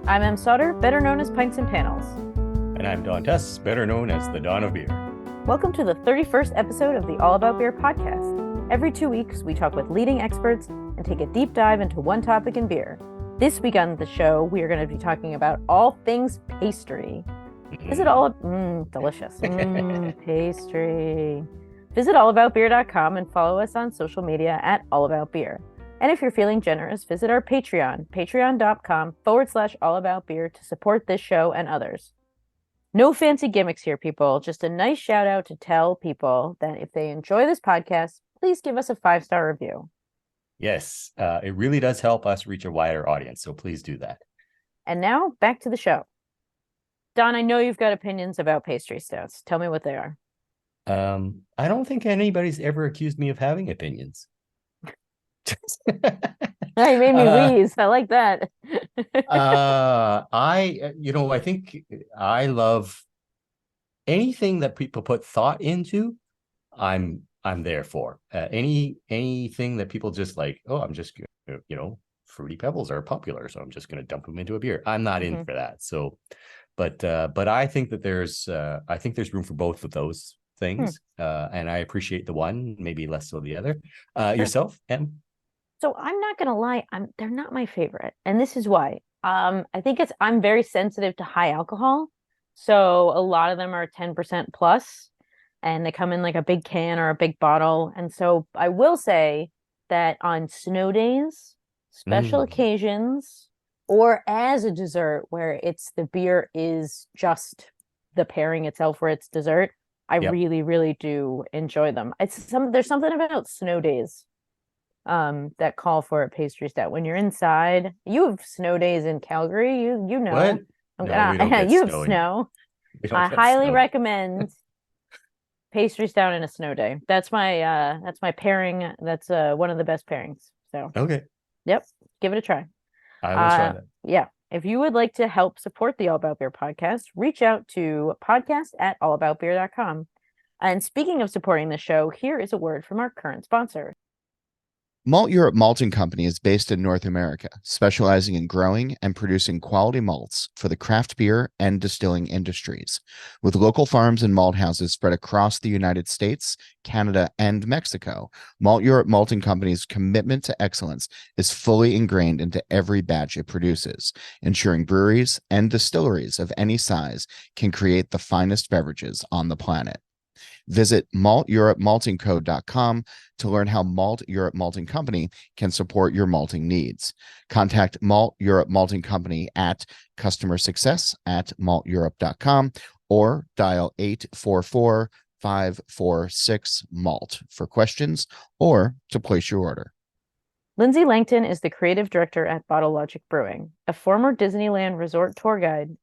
I'm Em Sauter, better known as Pints and Panels. And I'm Don Tess, better known as the Don of Beer. Welcome to the 31st episode of the All About Beer podcast. Every 2 weeks, we talk with leading experts and take a deep dive into one topic in beer. This week on the show, we are going to be talking about all things pastry. Visit delicious. Pastry. Visit allaboutbeer.com and follow us on social media at allaboutbeer. And if you're feeling generous, visit our Patreon, patreon.com/allaboutbeer to support this show and others. No fancy gimmicks here, people. Just a nice shout out to tell people that if they enjoy this podcast, please give us a 5-star review. Yes, it really does help us reach a wider audience, so please do that. And now, back to the show. Don, I know you've got opinions about pastry stouts. Tell me what they are. I don't think anybody's ever accused me of having opinions. You made me wheeze. I like that. I think I love anything that people put thought into. I'm there for anything that people just like. Oh, I'm just Fruity Pebbles are popular, so I'm just going to dump them into a beer. I'm not in for that. So, but I think that there's room for both of those things, and I appreciate the one, maybe less so the other. Yourself, Em? So I'm not gonna lie, they're not my favorite, and this is why. I think I'm very sensitive to high alcohol, so a lot of them are 10% plus, and they come in like a big can or a big bottle. And so I will say that on snow days, special occasions, or as a dessert where the beer is just the pairing itself where it's dessert, I really, really do enjoy them. There's something about snow days that call for a pastry stout. When you're inside, you have snow days in Calgary, you know. What? No, we don't get you have snow. snow. I highly recommend pastry stout in a snow day. That's my pairing. That's one of the best pairings. So okay. Yep, give it a try. I will try that. Yeah. If you would like to help support the All About Beer podcast, reach out to podcast@allaboutbeer.com. And speaking of supporting the show, here is a word from our current sponsor. Malteurop Malting Company is based in North America, specializing in growing and producing quality malts for the craft beer and distilling industries. With local farms and malt houses spread across the United States, Canada, and Mexico, Malteurop Malting Company's commitment to excellence is fully ingrained into every batch it produces, ensuring breweries and distilleries of any size can create the finest beverages on the planet. Visit malteuropmaltingco.com to learn how Malt Europe Malting Company can support your malting needs. Contact Malt Europe Malting Company at customersuccess@malteurope.com or dial 844-546-MALT for questions or to place your order. Lindsay Langton is the creative director at Bottle Logic Brewing. A former Disneyland resort tour guide,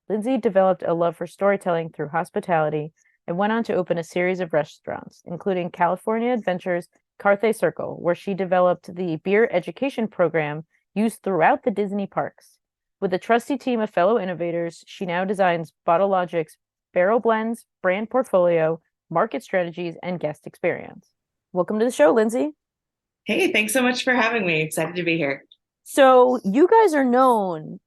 Lindsay developed a love for storytelling through hospitality and went on to open a series of restaurants, including California Adventures Carthay Circle, where she developed the beer education program used throughout the Disney parks. With a trusty team of fellow innovators, she now designs Bottle Logic's barrel blends, brand portfolio, market strategies, and guest experience. Welcome to the show, Lindsay. Hey, thanks so much for having me. Excited to be here. So you guys are known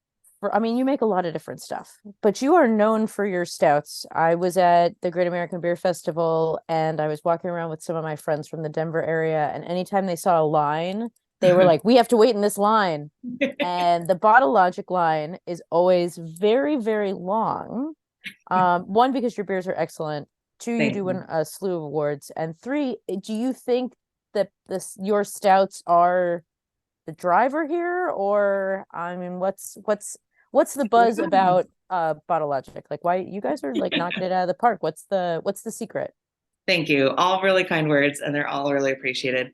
you make a lot of different stuff, but you are known for your stouts. I was at the Great American Beer Festival and I was walking around with some of my friends from the Denver area, and anytime they saw a line, they were like, we have to wait in this line. And the Bottle Logic line is always very, very long. One, because your beers are excellent. Two, you do win a slew of awards. And three, do you think that your stouts are the driver here? Or, I mean, what's the buzz about Bottle Logic? Like, why you guys are like knocking it out of the park? What's the secret? Thank you. All really kind words, and they're all really appreciated.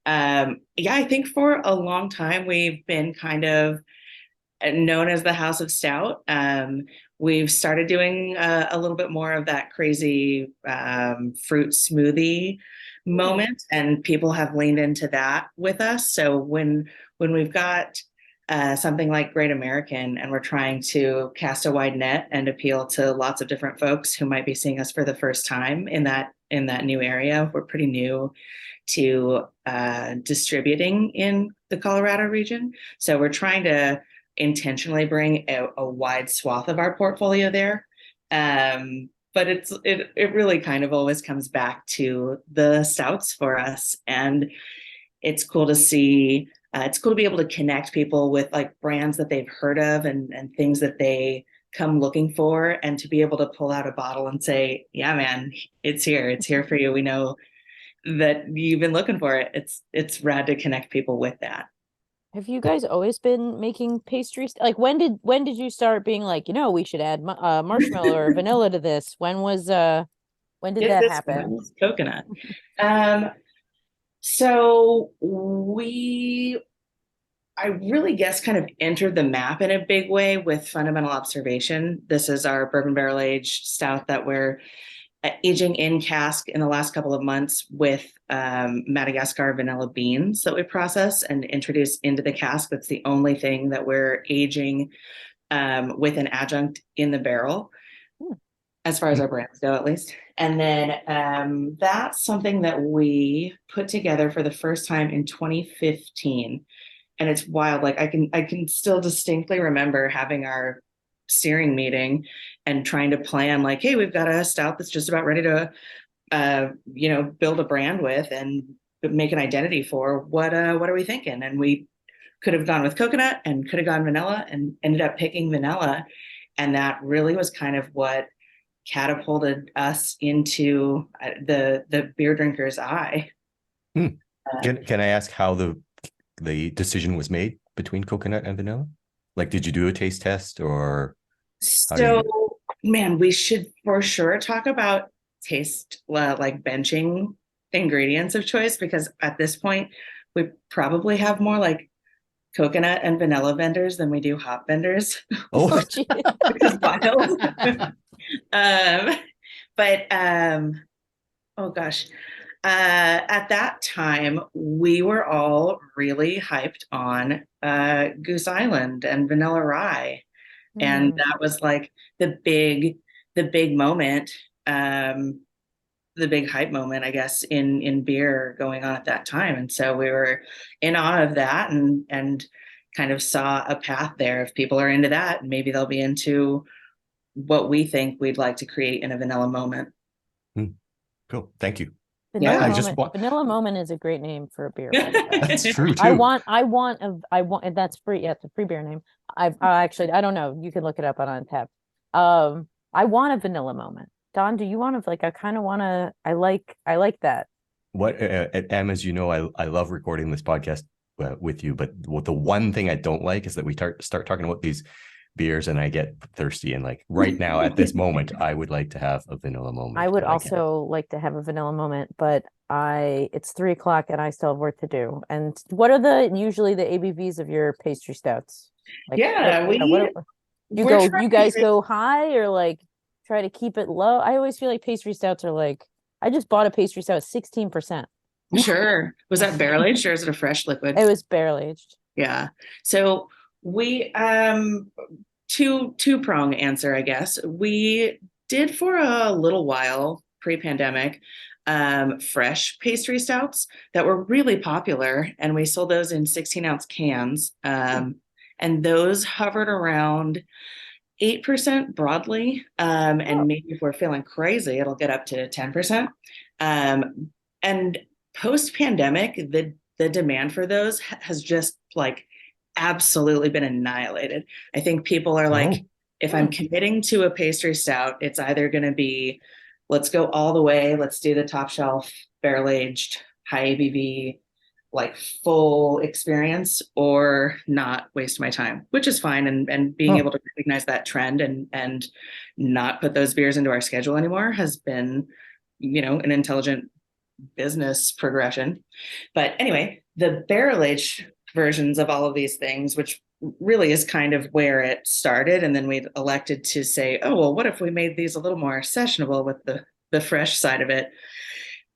I think for a long time we've been kind of known as the House of Stout. We've started doing a little bit more of that crazy fruit smoothie moment, and people have leaned into that with us. So when we've got something like Great American, and we're trying to cast a wide net and appeal to lots of different folks who might be seeing us for the first time in that new area. We're pretty new to distributing in the Colorado region, so we're trying to intentionally bring a wide swath of our portfolio there. But it really kind of always comes back to the stouts for us. And it's cool to see, it's cool to be able to connect people with like brands that they've heard of and things that they come looking for, and to be able to pull out a bottle and say, yeah, man, it's here for you. We know that you've been looking for it. It's rad to connect people with that. Have you guys always been making pastries? Like when did you start being like, we should add marshmallow or vanilla to this? When did that This happen? one's coconut. So I really guess kind of entered the map in a big way with Fundamental Observation. This is our bourbon barrel aged stout that we're aging in cask in the last couple of months with Madagascar vanilla beans that we process and introduce into the cask. That's the only thing that we're aging with an adjunct in the barrel, as far as our brands go, at least. And then that's something that we put together for the first time in 2015. And it's wild. Like I can still distinctly remember having our steering meeting and trying to plan like, hey, we've got a stout that's just about ready to build a brand with and make an identity for. What are we thinking? And we could have gone with coconut and could have gone vanilla and ended up picking vanilla. And that really was kind of what catapulted us into the beer drinker's eye. Can I ask how the decision was made between coconut and vanilla? Like, did you do a taste test or? So, man, we should for sure talk about taste, like benching ingredients of choice, because at this point we probably have more like coconut and vanilla vendors than we do hop vendors. Oh, which is wild. Oh gosh. At that time, we were all really hyped on Goose Island and Vanilla Rye. And that was like the big moment, the big hype moment, I guess, in beer going on at that time. And so we were in awe of that and kind of saw a path there. If people are into that, maybe they'll be into what we think we'd like to create in a vanilla moment. Cool. Thank you. Vanilla Moment is a great name for a beer. That's true too. I want, and that's free. Yeah, it's a free beer name. I don't know. You can look it up on Untappd. I want a Vanilla Moment. Don, do you want to I kind of want to, I like that. What, Em, as you know, I love recording this podcast with you, but the one thing I don't like is that we start talking about these beers and I get thirsty, and like right now at this moment I would like to have a vanilla moment. I would also like to have a vanilla moment, but it's 3:00 and I still have work to do. And what are usually the ABVs of your pastry stouts? You guys go high or like try to keep it low? I always feel like pastry stouts are like, I just bought a pastry stout 16%. Sure. Was that barrel aged or is it a fresh liquid? It was barrel aged. Yeah. So we two-prong answer, I guess. We did for a little while pre-pandemic fresh pastry stouts that were really popular, and we sold those in 16-ounce cans. And those hovered around 8% broadly. And maybe if we're feeling crazy, it'll get up to 10%. And post-pandemic, the demand for those has just like absolutely been annihilated. I think people are like, if I'm committing to a pastry stout, it's either going to be, let's go all the way, let's do the top shelf, barrel aged, high ABV, like full experience, or not waste my time, which is fine. And being able to recognize that trend and not put those beers into our schedule anymore has been, an intelligent business progression. But anyway, the barrel aged versions of all of these things, which really is kind of where it started. And then we elected to say, oh, well, what if we made these a little more sessionable with the fresh side of it?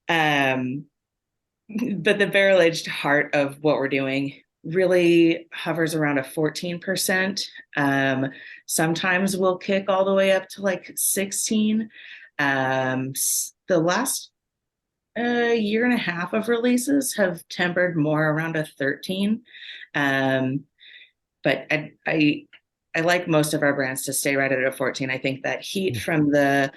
But the barrel aged heart of what we're doing really hovers around a 14%. Sometimes we'll kick all the way up to like 16. The last year and a half of releases have tempered more around a 13. but I like most of our brands to stay right at a 14. I think that heat from the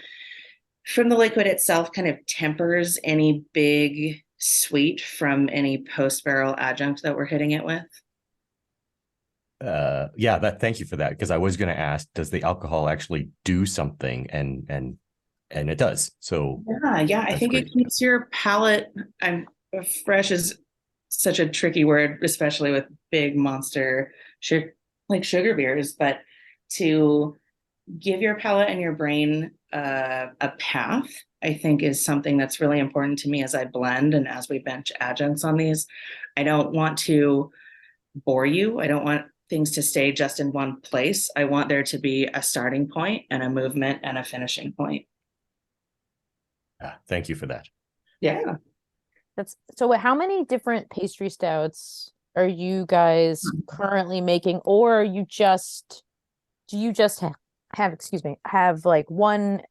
liquid itself kind of tempers any big sweet from any post barrel adjunct that we're hitting it with. Thank you for that, because I was going to ask, does the alcohol actually do something? And it does. So Yeah, I think great. it keeps your palate. I'm fresh is such a tricky word, especially with big monster like sugar beers, but to give your palate and your brain a path, I think is something that's really important to me as I blend and as we bench adjuncts on these. I don't want to bore you. I don't want things to stay just in one place. I want there to be a starting point and a movement and a finishing point. Thank you for that. Yeah. That's so how many different pastry stouts are you guys currently making, or do you just have like one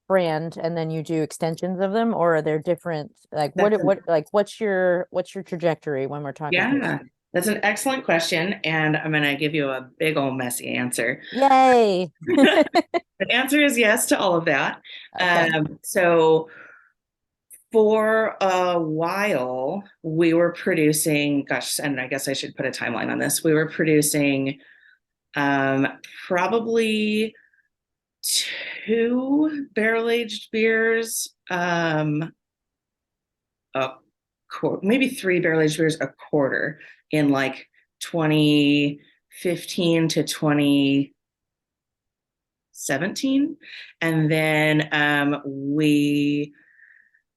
brand and then you do extensions of them, or are there different, like what's your trajectory when we're talking Yeah, pastry? that's an excellent question. And I'm going to give you a big old messy answer. Yay. The answer is yes to all of that. Okay. So for a while, we were producing, gosh, and I guess I should put a timeline on this. We were producing probably 2 barrel-aged beers, maybe 3 barrel-aged beers a quarter in like 2015 to 2017. And then we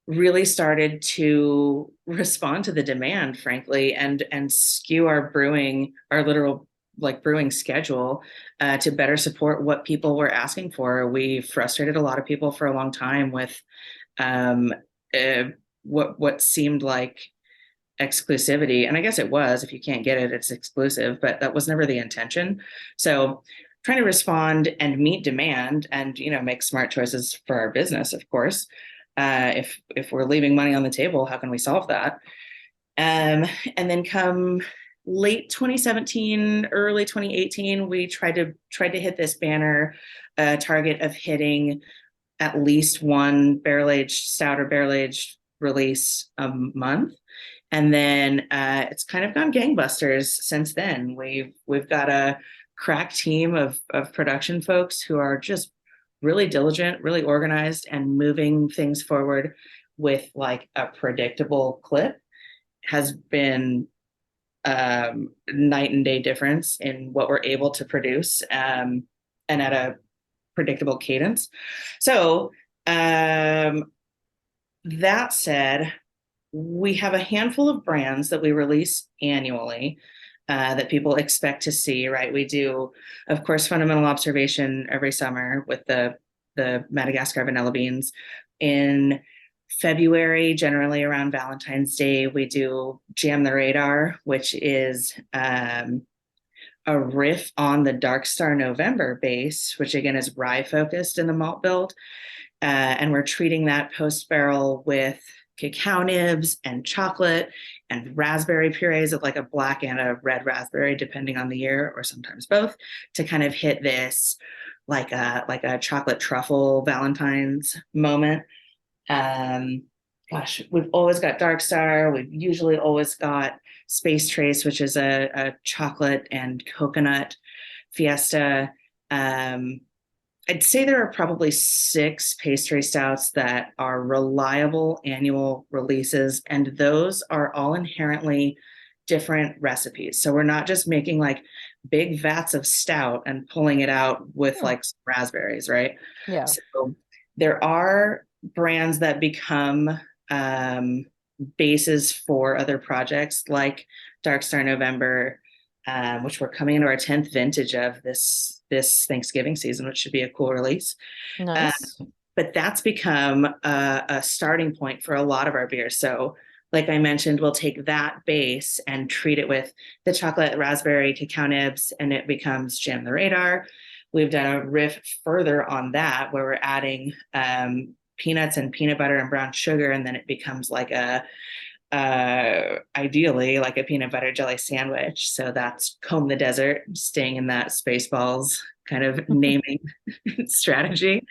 really started to respond to the demand, frankly, and skew our literal like brewing schedule to better support what people were asking for. We frustrated a lot of people for a long time with what seemed like exclusivity, and I guess it was. If you can't get it, it's exclusive, but that was never the intention. So trying to respond and meet demand and make smart choices for our business, of course. If we're leaving money on the table, how can we solve that? And then come late 2017, early 2018, we tried to hit this banner target of hitting at least one barrel-aged stout or barrel-aged release a month. And then it's kind of gone gangbusters since then. We've got a crack team of production folks who are just really diligent, really organized, and moving things forward with like a predictable clip. Has been night and day difference in what we're able to produce and at a predictable cadence. So that said, we have a handful of brands that we release annually that people expect to see, right? We do, of course, Fundamental Observation every summer with the Madagascar vanilla beans. In February, generally around Valentine's Day, we do Jam the Radar, which is a riff on the Dark Star November base, which again is rye focused in the malt build. And we're treating that post barrel with cacao nibs and chocolate and raspberry purees of like a black and a red raspberry, depending on the year, or sometimes both, to kind of hit this like a chocolate truffle Valentine's moment. Gosh, we've always got Dark Star. We've usually always got Space Trace, which is a chocolate and coconut fiesta. I'd say there are probably 6 pastry stouts that are reliable annual releases, and those are all inherently different recipes. So we're not just making like big vats of stout and pulling it out with like raspberries, right? Yeah. So there are brands that become bases for other projects like Dark Star November, which we're coming into our 10th vintage of this Thanksgiving season, which should be a cool release. Nice. But that's become a starting point for a lot of our beers. So like I mentioned, we'll take that base and treat it with the chocolate, raspberry, cacao nibs, and it becomes Jam the Radar. We've done a riff further on that where we're adding peanuts and peanut butter and brown sugar, and then it becomes like a ideally like a peanut butter jelly sandwich. So that's comb the desert, staying in that Spaceballs kind of naming strategy.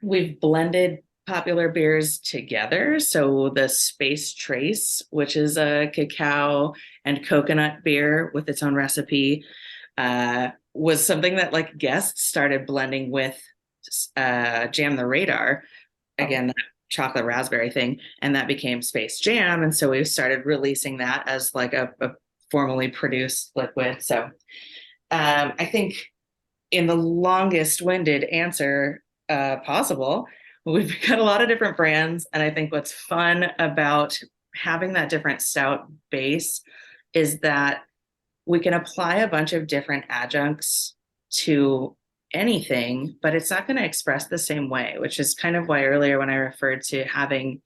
We've blended popular beers together. So the Space Trace, which is a cacao and coconut beer with its own recipe, was something that like guests started blending with Jam the Radar. Again, that chocolate raspberry thing, and that became Space Jam. And so we started releasing that as like a formally produced liquid. So I think in the longest winded answer possible, we've got a lot of different brands. And I think what's fun about having that different stout base is that we can apply a bunch of different adjuncts to anything, but it's not going to express the same way, which is kind of why earlier when I referred to having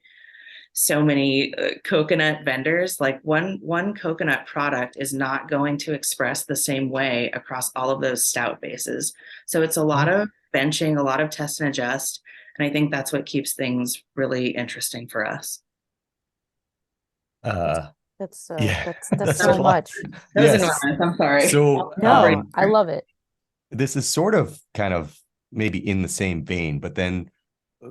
so many coconut vendors, like one coconut product is not going to express the same way across all of those stout bases. So it's a lot of benching, a lot of test and adjust. And I think that's what keeps things really interesting for us. That's Yeah, that's so much. That was Yes. enormous. I'm sorry. So No, I love it. this is sort of kind of maybe in the same vein, but then,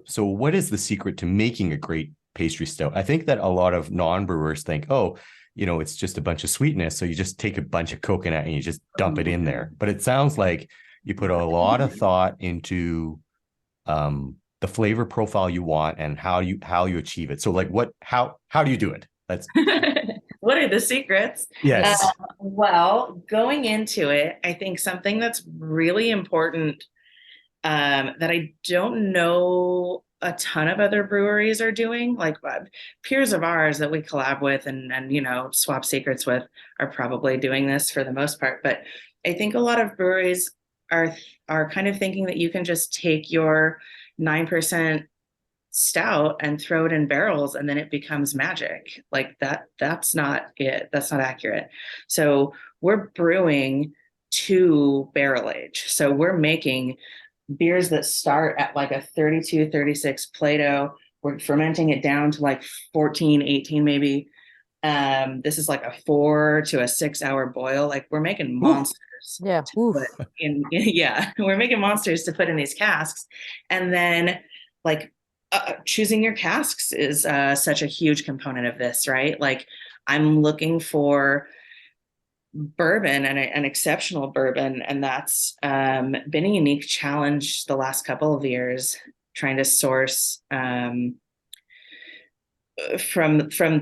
so what is the secret to making a great pastry stout? I think that a lot of non-brewers think, oh, it's just a bunch of sweetness. So you just take a bunch of coconut and you just dump it in there. But it sounds like you put a lot of thought into the flavor profile you want and how you achieve it. So like how do you do it? That's what are the secrets? Yes. Well, going into it, I think something that's really important that I don't know a ton of other breweries are doing, like peers of ours that we collab with and swap secrets with are probably doing this for the most part. But I think a lot of breweries are kind of thinking that you can just take your 9% stout and throw it in barrels and then it becomes magic. Like that's not it. That's not accurate. So we're brewing to barrel age. So we're making beers that start at like a 32, 36 Plato. We're fermenting it down to like 14, 18 maybe. This is like a 4 to a 6 hour boil. Like we're making monsters. Yeah. Yeah, we're making monsters to put in these casks. And then like choosing your casks is such a huge component of this, right? Like I'm looking for bourbon and an exceptional bourbon, and that's been a unique challenge the last couple of years, trying to source from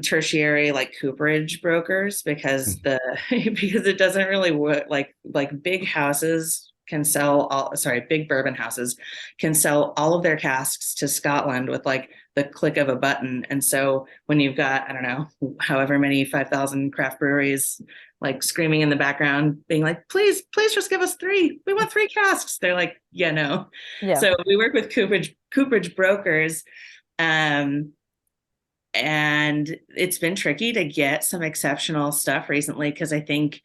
tertiary like cooperage brokers, because because it doesn't really work. Like big houses can sell big bourbon houses can sell all of their casks to Scotland with like the click of a button. And so when you've got, I don't know, however many 5,000 craft breweries like screaming in the background, being like, please just give us 3. We want 3 casks. They're like, yeah, no. Yeah. So we work with cooperage brokers. And it's been tricky to get some exceptional stuff recently, because I think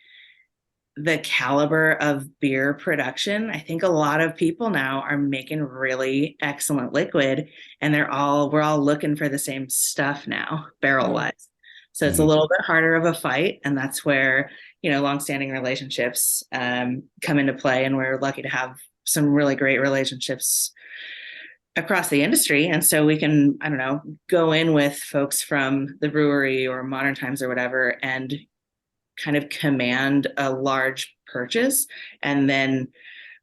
the caliber of beer production, I think a lot of people now are making really excellent liquid, and we're all looking for the same stuff now, barrel wise. So it's a little bit harder of a fight. And that's where, longstanding relationships come into play. And we're lucky to have some really great relationships across the industry. And so we can, I don't know, go in with folks from the brewery or Modern Times or whatever, and kind of command a large purchase and then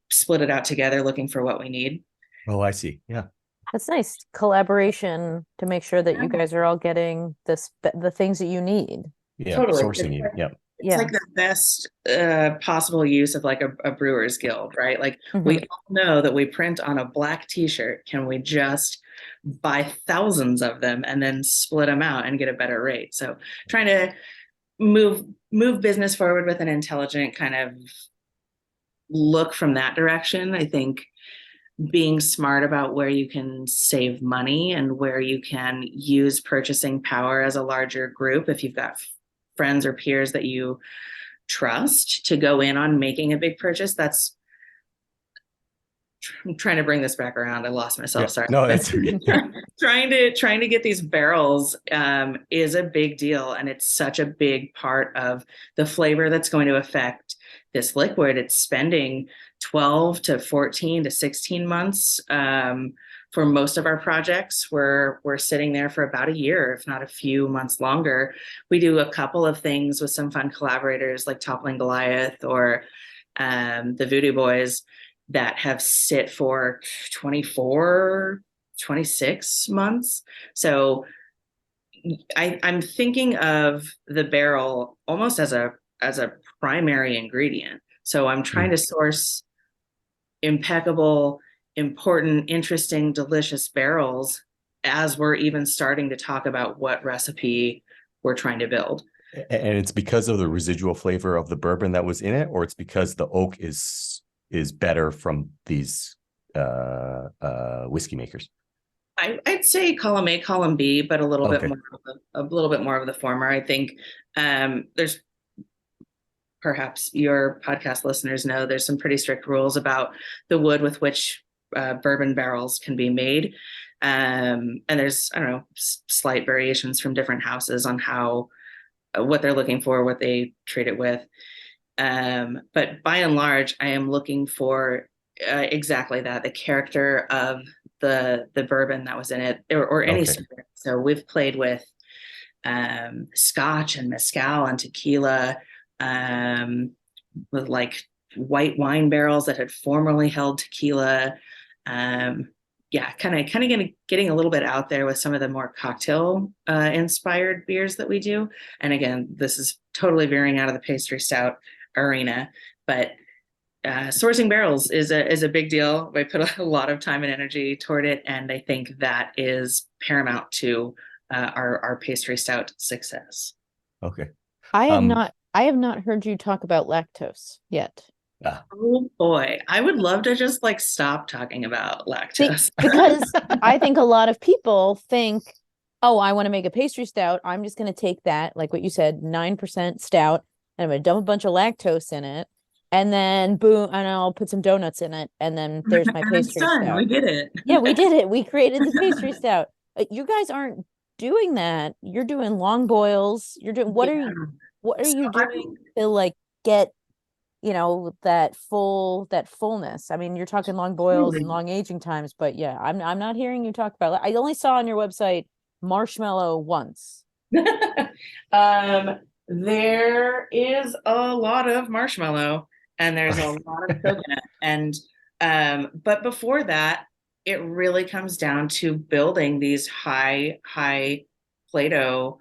split it out together looking for what we need. Oh, I see. Yeah. That's nice collaboration to make sure that you guys are all getting the things that you need. Yeah. Totally. Sourcing you. Yeah. It's like the best possible use of like a brewer's guild, right? Like we all know that we print on a black t-shirt. Can we just buy thousands of them and then split them out and get a better rate? So trying to move business forward with an intelligent kind of look from that direction. I think being smart about where you can save money and where you can use purchasing power as a larger group, if you've got friends or peers that you trust to go in on making a big purchase, that's I'm trying to bring this back around. I lost myself. Yeah. Sorry. No, that's Trying to get these barrels is a big deal, and it's such a big part of the flavor that's going to affect this liquid. It's spending 12 to 14 to 16 months for most of our projects. We're sitting there for about a year, if not a few months longer. We do a couple of things with some fun collaborators like Toppling Goliath or the Voodoo Boys that have sit for 24, 26 months. So I'm thinking of the barrel almost as a primary ingredient. So I'm trying to source impeccable, important, interesting, delicious barrels as we're even starting to talk about what recipe we're trying to build. And it's because of the residual flavor of the bourbon that was in it, or it's because the oak is better from these whiskey makers? I'd say column A, column B, but a little Okay. bit more of the former. I think there's, perhaps your podcast listeners know, there's some pretty strict rules about the wood with which bourbon barrels can be made. And there's, I don't know, slight variations from different houses on how, what they're looking for, what they treat it with. But by and large, I am looking for exactly that, the character of the bourbon that was in it, or any Okay. spirit. So we've played with Scotch and mezcal and tequila, with like white wine barrels that had formerly held tequila. Yeah, kind of getting a little bit out there with some of the more cocktail inspired beers that we do. And again, this is totally veering out of the pastry stout arena, but sourcing barrels is a big deal. I put a lot of time and energy toward it, and I think that is paramount to our pastry stout success. Okay. I have not heard you talk about lactose yet. Oh boy, I would love to just like stop talking about lactose. Because I think a lot of people think, oh, I want to make a pastry stout. I'm just going to take that, like what you said, 9% stout, and I'm going to dump a bunch of lactose in it. And then boom, and I'll put some donuts in it. And then there's my And it's pastry done. stout. We did it. Yeah, we did it. We created the pastry stout. You guys aren't doing that. You're doing long boils. You're doing, what are you doing to like get, that fullness? I mean, you're talking long boils and long aging times, but yeah, I'm not hearing you talk about it. I only saw on your website marshmallow once. There is a lot of marshmallow and there's a lot of coconut. And but before that, it really comes down to building these high Play-Doh,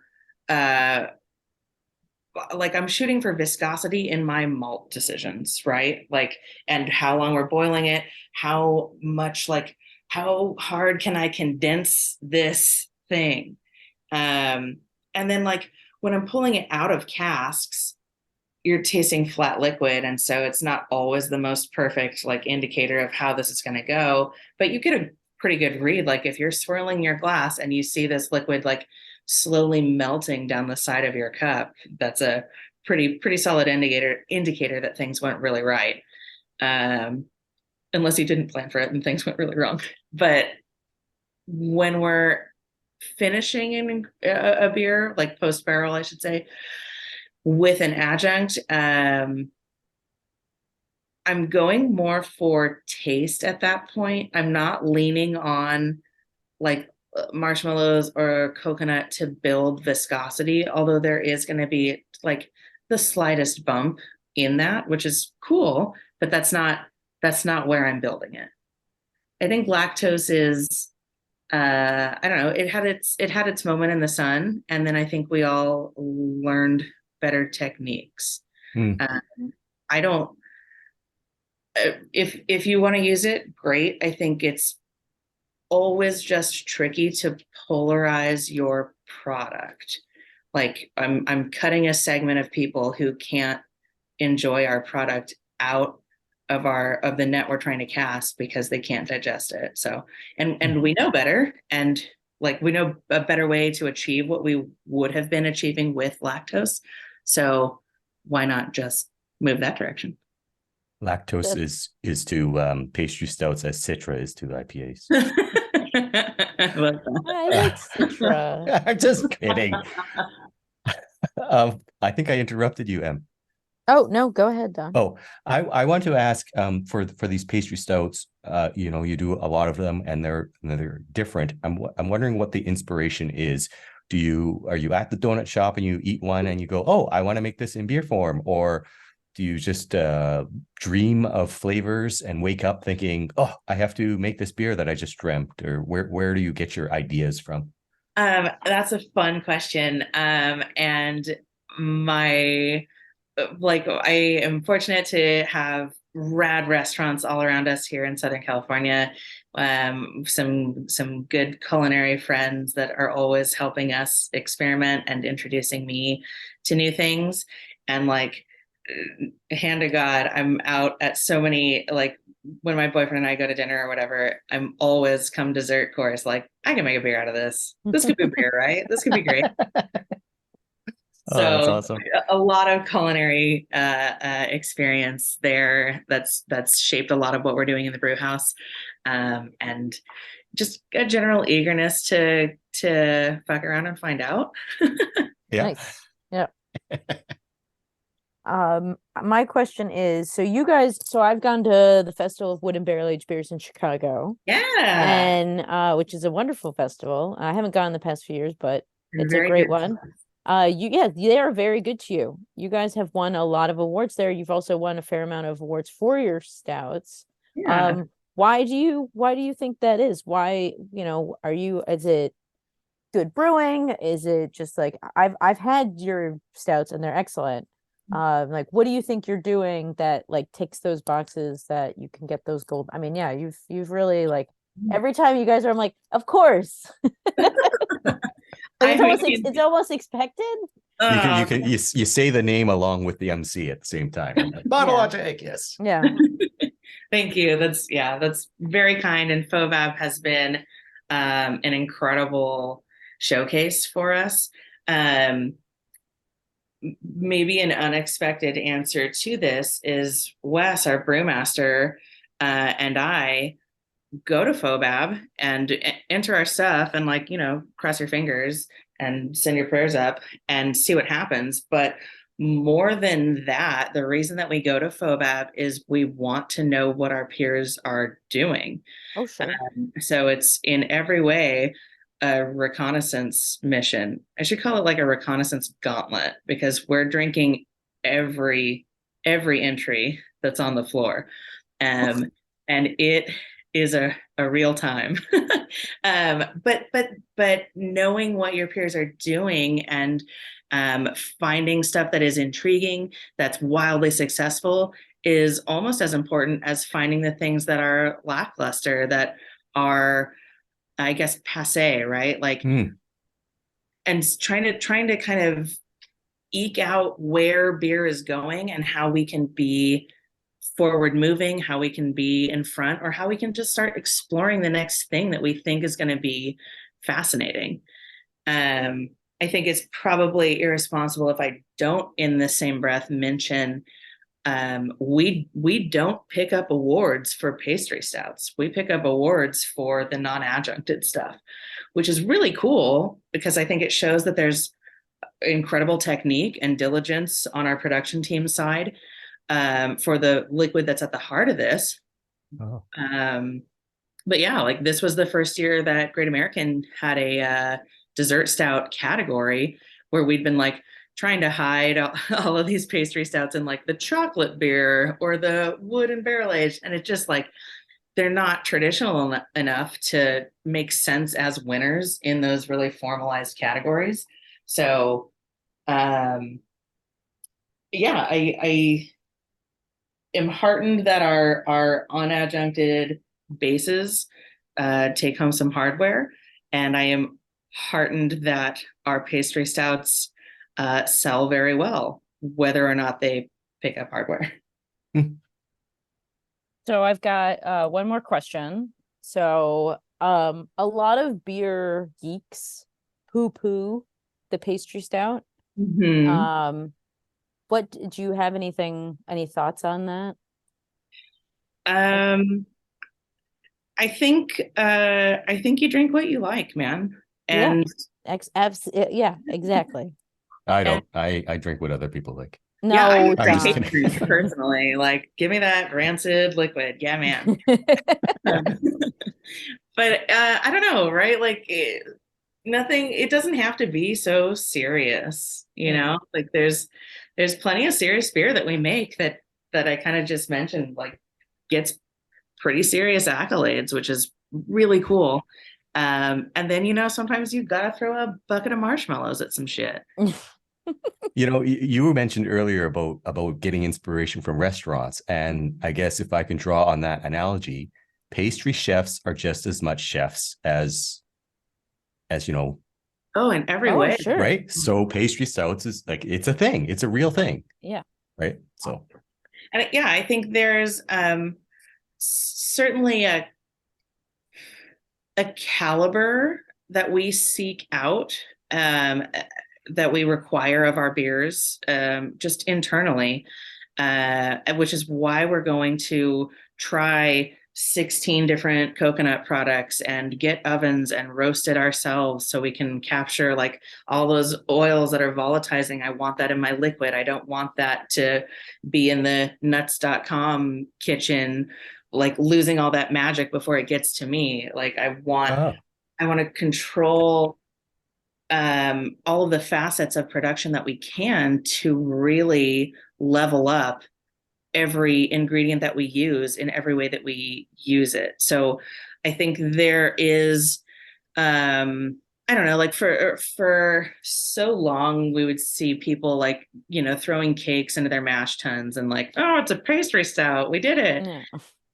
like I'm shooting for viscosity in my malt decisions, right? Like, and how long we're boiling it, how much, like, how hard can I condense this thing? And then like when I'm pulling it out of casks, you're tasting flat liquid. And so it's not always the most perfect like indicator of how this is going to go, but you get a pretty good read. Like if you're swirling your glass and you see this liquid like slowly melting down the side of your cup, that's a pretty solid indicator that things went really right. Unless you didn't plan for it and things went really wrong. But when we're finishing in a beer, like post barrel, I should say, with an adjunct, I'm going more for taste at that point. I'm not leaning on like marshmallows or coconut to build viscosity, although there is going to be like the slightest bump in that, which is cool, but that's not where I'm building it. I think lactose is I don't know, it had its moment in the sun, and then I think we all learned better techniques. I don't, if you want to use it, great. I think it's always just tricky to polarize your product. Like I'm cutting a segment of people who can't enjoy our product out of the net we're trying to cast because they can't digest it. So, and we know better, and like we know a better way to achieve what we would have been achieving with lactose. So why not just move that direction? Lactose That's- is to pastry stouts as Citra is to IPAs. I love I like Citra. I'm just kidding. I think I interrupted you, Em. Oh, no, go ahead, Don. Oh, I want to ask for these pastry stouts, you do a lot of them and they're different. I'm wondering what the inspiration is. Are you at the donut shop and you eat one and you go, oh, I want to make this in beer form? Or do you just dream of flavors and wake up thinking, oh, I have to make this beer that I just dreamt? Or where do you get your ideas from? That's a fun question. And my I am fortunate to have rad restaurants all around us here in Southern California. Some good culinary friends that are always helping us experiment and introducing me to new things. And hand to God, I'm out at so many, when my boyfriend and I go to dinner or whatever, I'm always come dessert course. I can make a beer out of this. This could be beer, right? This could be great. Oh, that's So awesome. a lot of culinary experience there that's shaped a lot of what we're doing in the brew house, and just a general eagerness to fuck around and find out. Yeah. Nice. Yeah. My question is, so I've gone to the Festival of Wood and Barrel Aged Beers in Chicago, Yeah, and which is a wonderful festival. I haven't gone the past few years, but it's a very great good. one. They are very good to you. You guys have won a lot of awards there. You've also won a fair amount of awards for your stouts. Yeah. Why do you think that is? Why, is it good brewing? Is it just I've had your stouts and they're excellent. What do you think you're doing that ticks those boxes that you can get those gold? I mean, yeah, you've really every time you guys are, I'm like, of course. I It's almost expected. You say the name along with the MC at the same time. Bottle Logic, yes. Yeah. Thank you. That's very kind. And FOVAB has been an incredible showcase for us. Maybe an unexpected answer to this is Wes, our brewmaster, and I go to FOBAB and enter our stuff and cross your fingers and send your prayers up and see what happens. But more than that, the reason that we go to FOBAB is we want to know what our peers are doing. Oh, sure. So it's in every way a reconnaissance mission. I should call it a reconnaissance gauntlet, because we're drinking every entry that's on the floor. And it is a real time. But knowing what your peers are doing and finding stuff that is intriguing, that's wildly successful, is almost as important as finding the things that are lackluster, that are, I guess, passe, right? And trying to kind of eke out where beer is going and how we can be forward moving, how we can be in front, or how we can just start exploring the next thing that we think is going to be fascinating. I think it's probably irresponsible if I don't, in the same breath, mention we don't pick up awards for pastry stouts. We pick up awards for the non-adjuncted stuff, which is really cool, because I think it shows that there's incredible technique and diligence on our production team side for the liquid that's at the heart of this. Oh. But yeah, this was the first year that Great American had a dessert stout category, where we'd been trying to hide all of these pastry stouts in the chocolate beer or the wood and barrel aged, and it just they're not traditional enough to make sense as winners in those really formalized categories. So yeah, I am heartened that our unadjuncted bases take home some hardware, and I am heartened that our pastry stouts sell very well, whether or not they pick up hardware. So I've got one more question. So a lot of beer geeks poo-poo the pastry stout. Mm-hmm. What do you have any thoughts on that? Um, I think you drink what you like, man. Yeah. And Yeah, exactly. I and don't. I drink what other people like. yeah, I No, I'm just appreciate kidding. Don. drink personally. Like, give me that rancid liquid. Yeah, man. But I don't know, right? Like nothing, it doesn't have to be so serious, you Yeah. know? Like there's plenty of serious beer that we make that I kind of just mentioned, like gets pretty serious accolades, which is really cool. And then sometimes you gotta throw a bucket of marshmallows at some shit. You were mentioned earlier about getting inspiration from restaurants, and I guess if I can draw on that analogy, pastry chefs are just as much chefs as Oh, in every Oh, way. sure. right? So pastry stouts is like it's a thing. It's a real thing, Yeah. right? So And yeah, I think there's certainly a caliber that we seek out, um, that we require of our beers, just internally, which is why we're going to try 16 different coconut products and get ovens and roast it ourselves so we can capture like all those oils that are volatilizing. I want that in my liquid. I don't want that to be in the nuts.com kitchen, like losing all that magic before it gets to me. Like ah, I want to control all of the facets of production that we can to really level up every ingredient that we use in every way that we use it. So I think there is, I don't know, like for so long we would see people like throwing cakes into their mash tuns and like, oh, it's a pastry stout, we did it. Yeah.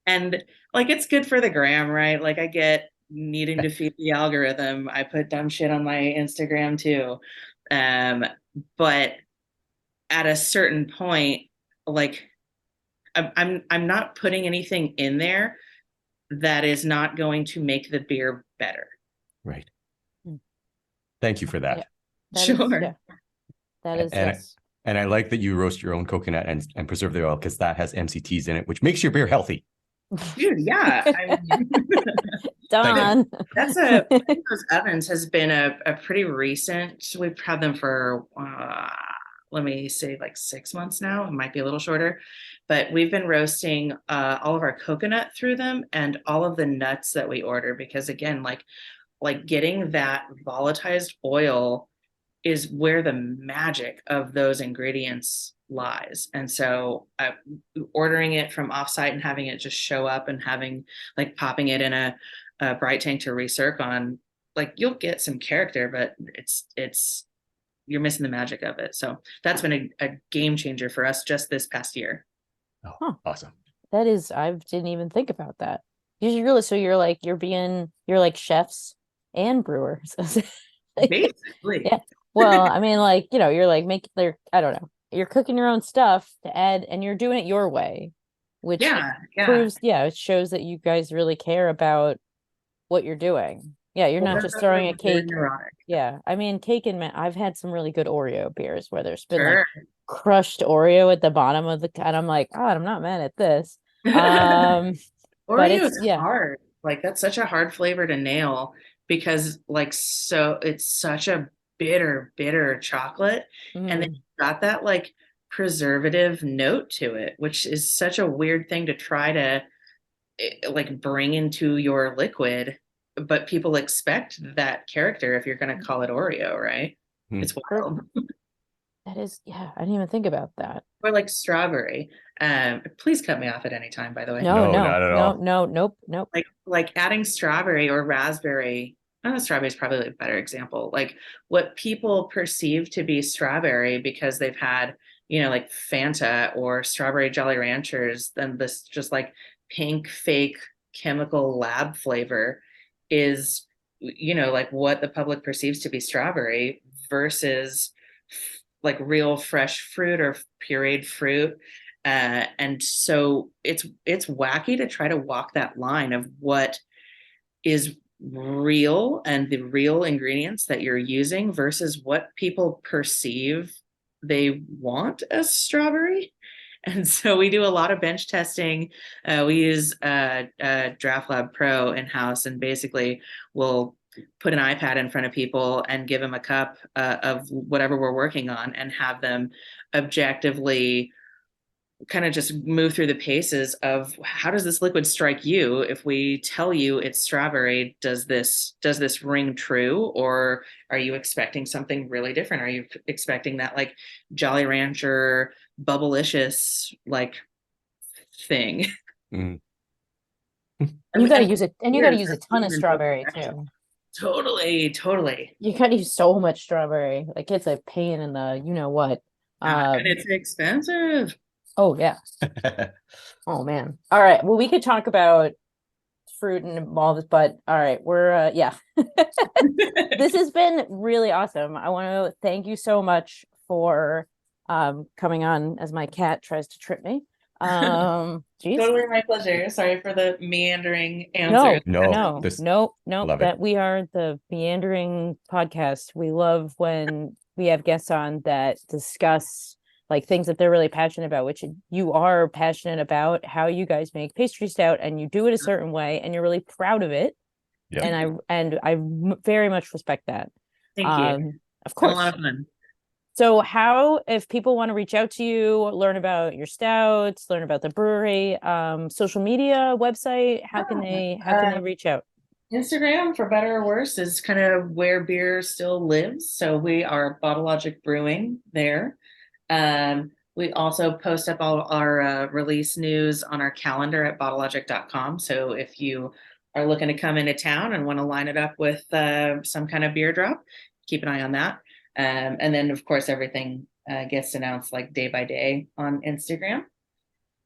And like it's good for the gram, right? Like I get needing to feed the algorithm. I put dumb shit on my Instagram too. Um, but at a certain point, like I'm not putting anything in there that is not going to make the beer better. right. Mm. Thank you for Yeah. that. That is, Sure. yeah. That is, And yes. and I like that you roast your own coconut and preserve the oil because that has MCTs in it, which makes your beer healthy. Dude, yeah. I mean, Thank you. Don. those ovens has been a pretty recent, we've had them for, let me say like 6 months now. It might be a little shorter, but we've been roasting all of our coconut through them and all of the nuts that we order because again, like getting that volatilized oil is where the magic of those ingredients lies. And so ordering it from offsite and having it just show up and having like popping it in a bright tank to recirc on, like you'll get some character, but it's you're missing the magic of it. So that's been a game changer for us just this past year. Oh, Huh. awesome. That is, I didn't even think about that. So you're like chefs and brewers. Basically. Yeah. Well, I mean, like, you're like making I don't know, you're cooking your own stuff to add, and you're doing it your way, which Yeah. proves, yeah, it shows that you guys really care about what you're doing. Yeah, you're Well, not that's just throwing a really cake. neurotic. Yeah. I mean, I've had some really good Oreo beers where there's been like Sure. crushed Oreo at the bottom of and I'm like, oh, I'm not mad at this. Um, but Oreo it's, is yeah. hard. Like that's such a hard flavor to nail because like so it's such a bitter chocolate. And then Mm, you've got that like preservative note to it, which is such a weird thing to try to like bring into your liquid. But people expect that character if you're gonna call it Oreo, right? Hmm. It's wild. that is, yeah, I didn't even think about that. Or like strawberry. Please cut me off at any time, by the way. No, No, no, not at no, all. no, nope, nope. Like adding strawberry or raspberry. Strawberry is probably a better example. Like what people perceive to be strawberry because they've had, like Fanta or strawberry Jolly Ranchers, then this just like pink fake chemical lab flavor is, like what the public perceives to be strawberry versus like real fresh fruit or pureed fruit. And so it's wacky to try to walk that line of what is real and the real ingredients that you're using versus what people perceive they want as strawberry. And so we do a lot of bench testing. We use Draft Lab Pro in-house, and basically we'll put an iPad in front of people and give them a cup of whatever we're working on and have them objectively kind of just move through the paces of how does this liquid strike you? If we tell you it's strawberry, does this ring true, or are you expecting something really different? Are you expecting that like Jolly Rancher bubblicious like thing? Mm. You got to use it, and you got to Yes, use a that's ton of even strawberry perfection. too. Totally. You got to use so much strawberry. Like it's a pain in the you know what. And it's expensive. Oh yeah. Oh man. All right. Well, we could talk about fruit and all this, but all right, we're yeah. This has been really awesome. I want to thank you so much for coming on as my cat tries to trip me. Geez. Totally my pleasure. Sorry for the meandering No, answers. No, no, love that it. we are the meandering podcast. We love when we have guests on that discuss like things that they're really passionate about, which you are passionate about how you guys make pastry stout and you do it a certain way and you're really proud of it. Yep. And I very much respect that. Thank you. Of Been a course. lot of fun. So how, if people want to reach out to you, learn about your stouts, learn about the brewery, social media, website, how can they reach out? Instagram, for better or worse, is kind of where beer still lives. So we are Bottle Logic Brewing there. We also post up all our release news on our calendar at bottlelogic.com. So if you are looking to come into town and want to line it up with some kind of beer drop, keep an eye on that. And then, of course, everything gets announced like day by day on Instagram.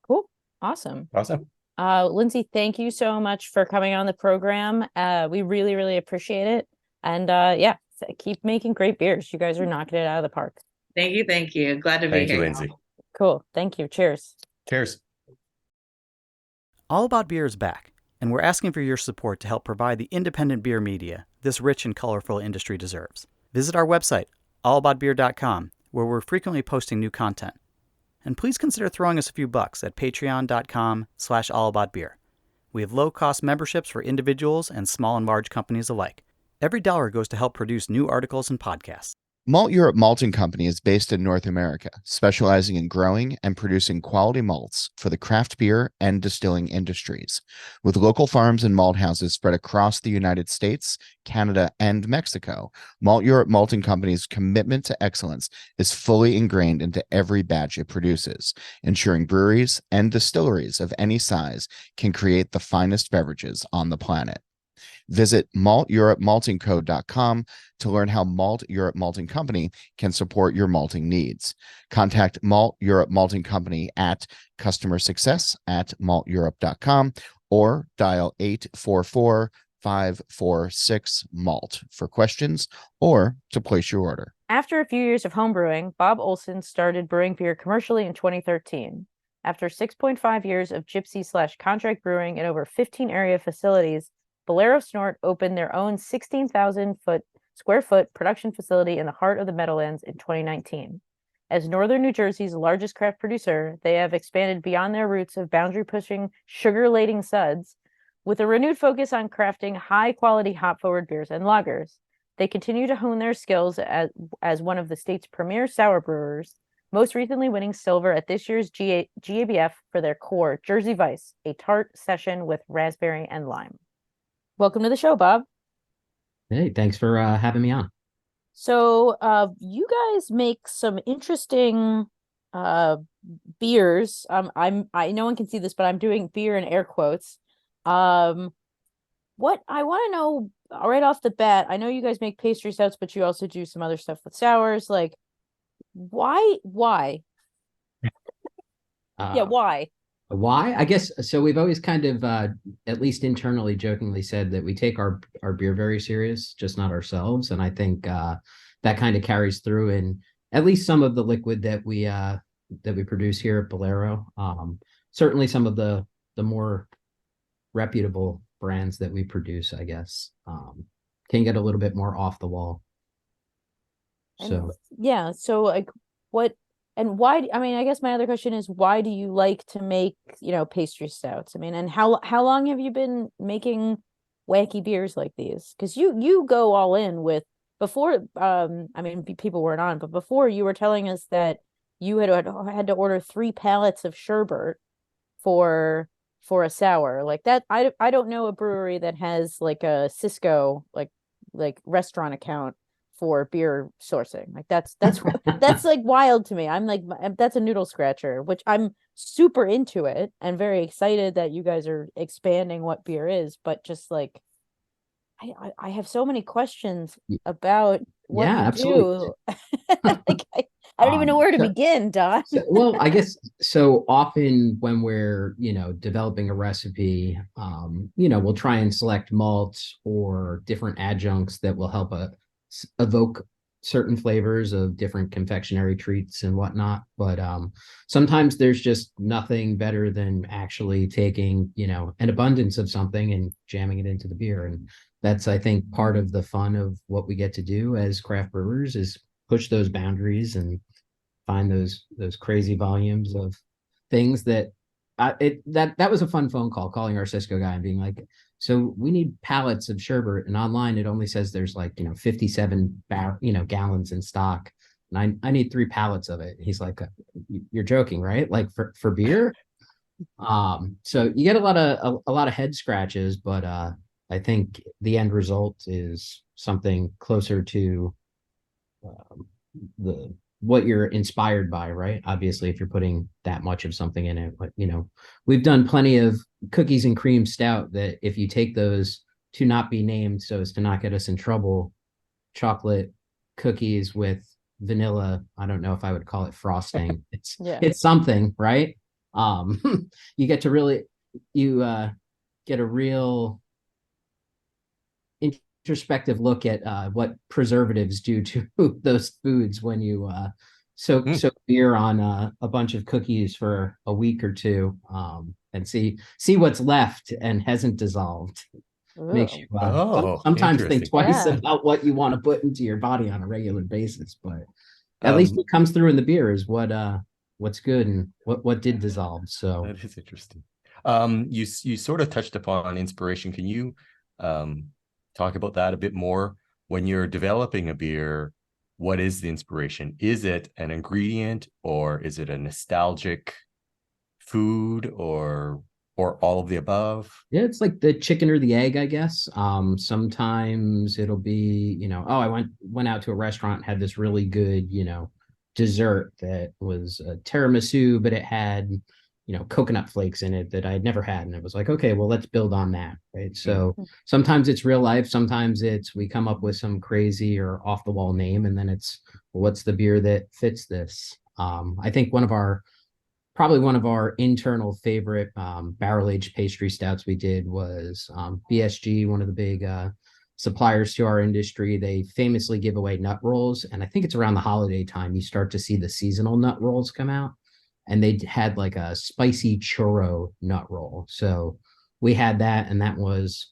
Cool. Awesome. Awesome. Lindsay, thank you so much for coming on the program. We really, really appreciate it. And yeah, keep making great beers. You guys are knocking it out of the park. Thank you. Thank you. Glad to be Thank you, here. Lindsay. Cool. Thank you. Cheers. Cheers. All About Beer is back, and we're asking for your support to help provide the independent beer media this rich and colorful industry deserves. Visit our website, allaboutbeer.com, where we're frequently posting new content. And please consider throwing us a few bucks at patreon.com/allaboutbeer. We have low-cost memberships for individuals and small and large companies alike. Every dollar goes to help produce new articles and podcasts. Malteurop Malting Company is based in North America, specializing in growing and producing quality malts for the craft beer and distilling industries. With local farms and malt houses spread across the United States, Canada, and Mexico, Malteurop Malting Company's commitment to excellence is fully ingrained into every batch it produces, ensuring breweries and distilleries of any size can create the finest beverages on the planet. Visit malteuropemaltingco.com to learn how Malt Europe Malting Company can support your malting needs. Contact Malt Europe Malting Company at customersuccess@malteurope.com or dial 844-546-MALT for questions or to place your order. After a few years of homebrewing, Bob Olson started brewing beer commercially in 2013. After 6.5 years of gypsy/contract brewing in over 15 area facilities, Bolero Snort opened their own 16,000 square foot production facility in the heart of the Meadowlands in 2019. As Northern New Jersey's largest craft producer, they have expanded beyond their roots of boundary-pushing, sugar-laden suds. With a renewed focus on crafting high-quality hop-forward beers and lagers, they continue to hone their skills as one of the state's premier sour brewers, most recently winning silver at this year's GABF for their core Jersey Vice, a tart session with raspberry and lime. Welcome to the show, Bob. Hey, thanks for having me on. So, you guys make some interesting beers. I no one can see this, but I'm doing beer in air quotes. What I want to know right off the bat, I know you guys make pastry stouts, but you also do some other stuff with sours. Like, why? Yeah, why? Why? I guess so. We've always kind of, at least internally, jokingly said that we take our beer very serious, just not ourselves. And I think that kind of carries through in at least some of the liquid that we produce here at Bolero. Certainly, some of the more reputable brands that we produce, I guess, can get a little bit more off the wall. So yeah. So like, what And why, I mean, I guess my other question is, why do you like to make, pastry stouts? I mean, and how long have you been making wacky beers like these? Because you go all in with, before, I mean, people weren't on, but before, you were telling us that you had to order 3 pallets of sherbet for a sour like that. I don't know a brewery that has like a Cisco like restaurant account for beer sourcing. Like that's that's like wild to me. I'm like, that's a noodle scratcher, which I'm super into it and very excited that you guys are expanding what beer is, but just like I have so many questions about what Yeah, you absolutely. do. Like I don't even know where to So, begin, Don. well, I guess so often when we're, developing a recipe, we'll try and select malts or different adjuncts that will help evoke certain flavors of different confectionery treats and whatnot. But sometimes there's just nothing better than actually taking, an abundance of something and jamming it into the beer. And that's, I think, part of the fun of what we get to do as craft brewers is push those boundaries and find those crazy volumes of things that that was a fun phone call, calling our Cisco guy and being like, so we need pallets of sherbet, and online it only says there's like 57 gallons in stock, and I need 3 pallets of it. He's like, you're joking, right? Like for beer. So you get a lot of head scratches, but I think the end result is something closer to the what you're inspired by, right? Obviously, if you're putting that much of something in it, but we've done plenty of cookies and cream stout that if you take those to not be named so as to not get us in trouble, chocolate cookies with vanilla, I don't know if I would call it frosting. It's something, right? You get to really get a real introspective look at what preservatives do to those foods when you soak beer on a bunch of cookies for a week or two, and see what's left and hasn't dissolved. Makes you sometimes think twice about what you want to put into your body on a regular basis. But at least what comes through in the beer is what's good and what did dissolve. So that is interesting. You sort of touched upon inspiration. Can you talk about that a bit more? When you're developing a beer, what is the inspiration? Is it an ingredient, or is it a nostalgic food, or all of the above? Yeah, it's like the chicken or the egg, I guess. Sometimes it'll be, I went out to a restaurant, had this really good, dessert that was a tiramisu, but it had, coconut flakes in it that I had never had. And it was like, okay, well, let's build on that. Right. So sometimes it's real life. Sometimes we come up with some crazy or off the wall name. And then it's, well, what's the beer that fits this? I think probably one of our internal favorite barrel-aged pastry stouts we did was BSG, one of the big suppliers to our industry. They famously give away nut rolls. And I think it's around the holiday time, you start to see the seasonal nut rolls come out. And they had like a spicy churro nut roll. So we had that, and that was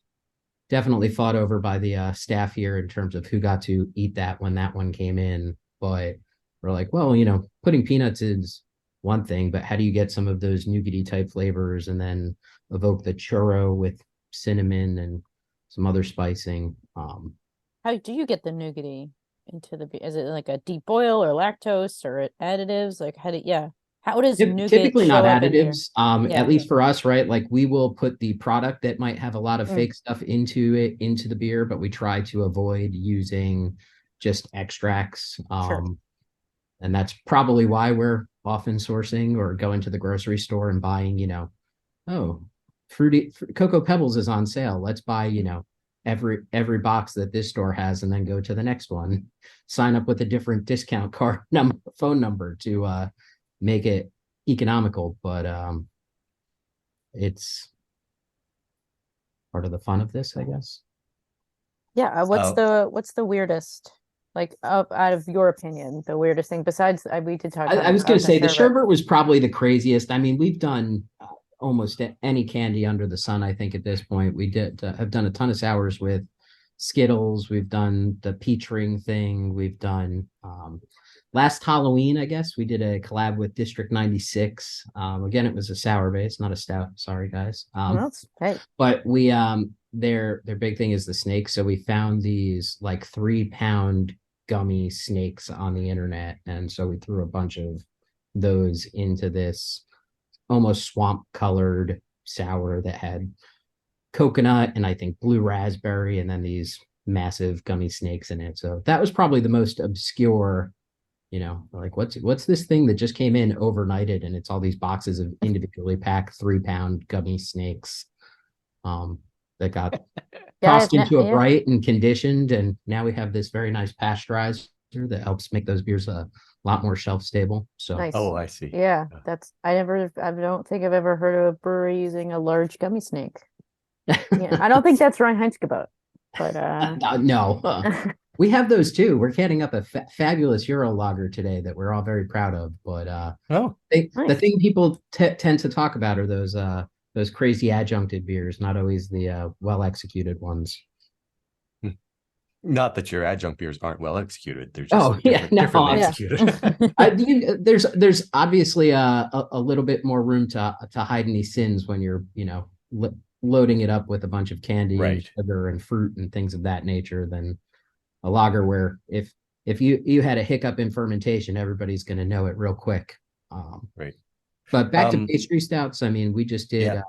definitely fought over by the staff here in terms of who got to eat that when that one came in. But we're like, well, putting peanuts is one thing, but how do you get some of those nougaty type flavors and then evoke the churro with cinnamon and some other spicing? How do you get the nougaty into the beer? Is it like a deep boil or lactose or additives? Like how does nougat typically not show up in additives? Yeah. At least for us, right? Like we will put the product that might have a lot of fake stuff into the beer, but we try to avoid using just extracts. Sure. And that's probably why we're often sourcing or going to the grocery store and buying, fruity Cocoa Pebbles is on sale. Let's buy, every box that this store has, and then go to the next one, sign up with a different discount card phone number to make it economical. But it's part of the fun of this, I guess. Yeah. What's the weirdest, like, out of your opinion, the weirdest thing besides we did talk I was going to say the sherbet was probably the craziest. I mean, we've done almost any candy under the sun, I think, at this point. We have done a ton of sours with Skittles. We've done the peach ring thing. We've done last Halloween, I guess, we did a collab with District 96. Again, it was a sour base, not a stout. Sorry, guys. Well, hey, But we their big thing is the snakes. So we found these like 3-pound gummy snakes on the internet, and so we threw a bunch of those into this almost swamp colored sour that had coconut and I think blue raspberry, and then these massive gummy snakes in it. So that was probably the most obscure, like what's this thing that just came in overnighted, and it's all these boxes of individually packed 3-pound gummy snakes that got tossed into a bright and conditioned, and now we have this very nice pasteurizer that helps make those beers a lot more shelf stable. So nice. Oh, I see. Yeah, I don't think I've ever heard of a brewery using a large gummy snake. Yeah, I don't think that's Reinheitsgebot, but no. We have those too. We're canning up a fabulous Euro lager today that we're all very proud of. But nice. The thing people tend to talk about are those crazy adjuncted beers, not always the well executed ones. Not that your adjunct beers aren't well executed. They're just differently executed. There's obviously a little bit more room to hide any sins when you're loading it up with a bunch of candy and sugar and fruit and things of that nature than a lager where if you had a hiccup in fermentation, everybody's going to know it real quick. Right. But back to pastry stouts. I mean, we just did.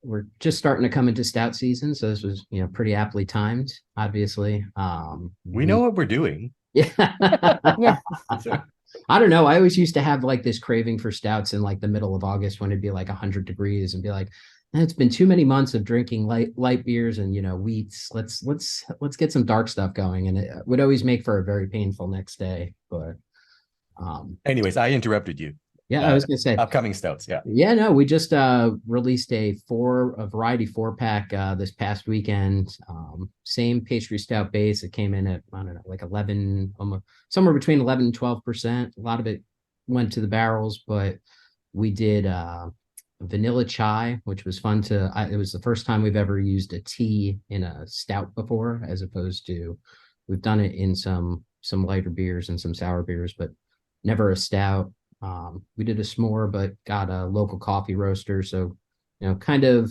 We're just starting to come into stout season, so this was pretty aptly timed. Obviously, we know what we're doing. Yeah. Yeah. I don't know. I always used to have like this craving for stouts in like the middle of August when it'd be like 100 degrees and be like, it's been too many months of drinking light beers and wheats. Let's get some dark stuff going, and it would always make for a very painful next day. But anyways, I interrupted you. Yeah, I was gonna say upcoming stouts. Yeah, no, we just released a variety 4-pack this past weekend. Same pastry stout base. It came in at, I don't know, like 11, almost somewhere between 11 and 12%. A lot of it went to the barrels, but we did vanilla chai, which was fun it was the first time we've ever used a tea in a stout before, as opposed to we've done it in some lighter beers and some sour beers, but never a stout. We did a s'more, but got a local coffee roaster. So, kind of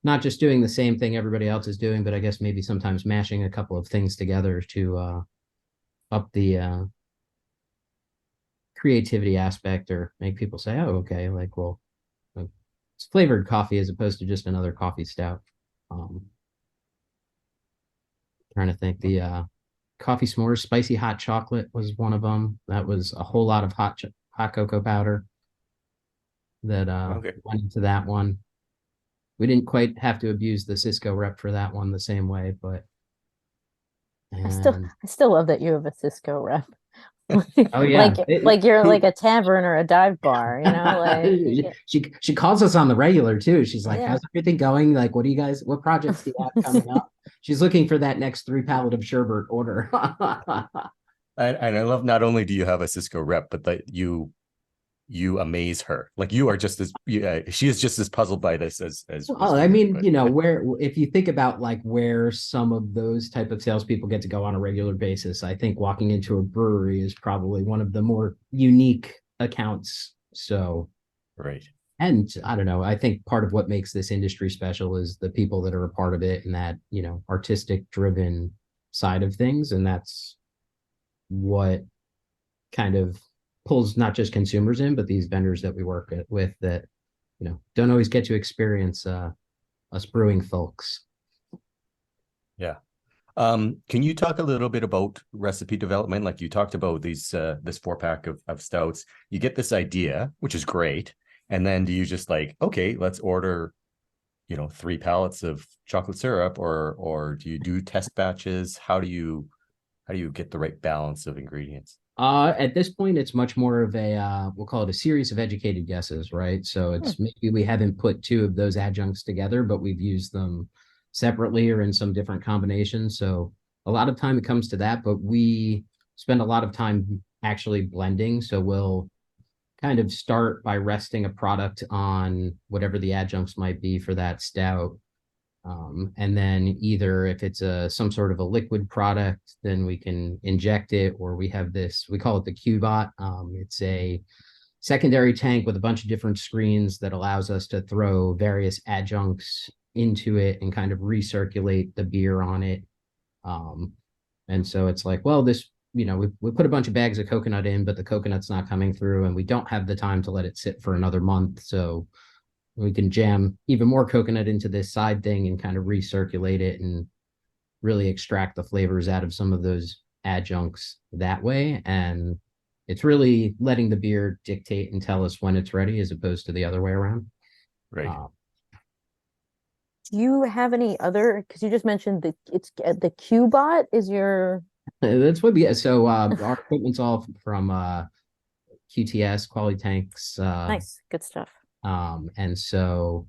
not just doing the same thing everybody else is doing, but I guess maybe sometimes mashing a couple of things together to up the creativity aspect, or make people say, oh, okay, like, well, it's flavored coffee as opposed to just another coffee stout. Trying to think, the coffee s'mores, spicy hot chocolate was one of them. That was a whole lot of hot cocoa powder that went into that one. We didn't quite have to abuse the Cisco rep for that one the same way, but I still love that you have a Cisco rep. Oh yeah, like you're like a tavern or a dive bar, like she calls us on the regular too. She's like, how's everything going? Like, what projects do you have coming up? She's looking for that next 3 pallet of sherbet order. And I love, not only do you have a Cisco rep, but that you amaze her. Like, you are just as she is just as puzzled by this as well, I mean, where, if you think about like where some of those type of salespeople get to go on a regular basis, I think walking into a brewery is probably one of the more unique accounts. So right. And I don't know, I think part of what makes this industry special is the people that are a part of it, and that, artistic driven side of things. And that's what kind of pulls not just consumers in, but these vendors that we work with that, don't always get to experience us brewing folks. Yeah. Can you talk a little bit about recipe development? Like, you talked about this 4-pack of stouts. You get this idea, which is great. And then do you just like, okay, let's order, 3 pallets of chocolate syrup, or do you do test batches? How do you get the right balance of ingredients? At this point, it's much more of a, we'll call it a series of educated guesses, right? So it's maybe we haven't put 2 of those adjuncts together, but we've used them separately or in some different combinations. So a lot of time it comes to that, but we spend a lot of time actually blending. So we'll kind of start by resting a product on whatever the adjuncts might be for that stout. And then either if it's some sort of a liquid product, then we can inject it, or we have this, we call it the Qbot. It's a secondary tank with a bunch of different screens that allows us to throw various adjuncts into it and kind of recirculate the beer on it. And so it's like, well, this, we put a bunch of bags of coconut in, but the coconut's not coming through, and we don't have the time to let it sit for another month. So we can jam even more coconut into this side thing and kind of recirculate it and really extract the flavors out of some of those adjuncts that way. And it's really letting the beer dictate and tell us when it's ready, as opposed to the other way around. Right. Do you have any other, because you just mentioned that it's the Qbot is your That's what we, so our equipment's all from QTS, Quality Tanks. nice, good stuff. And so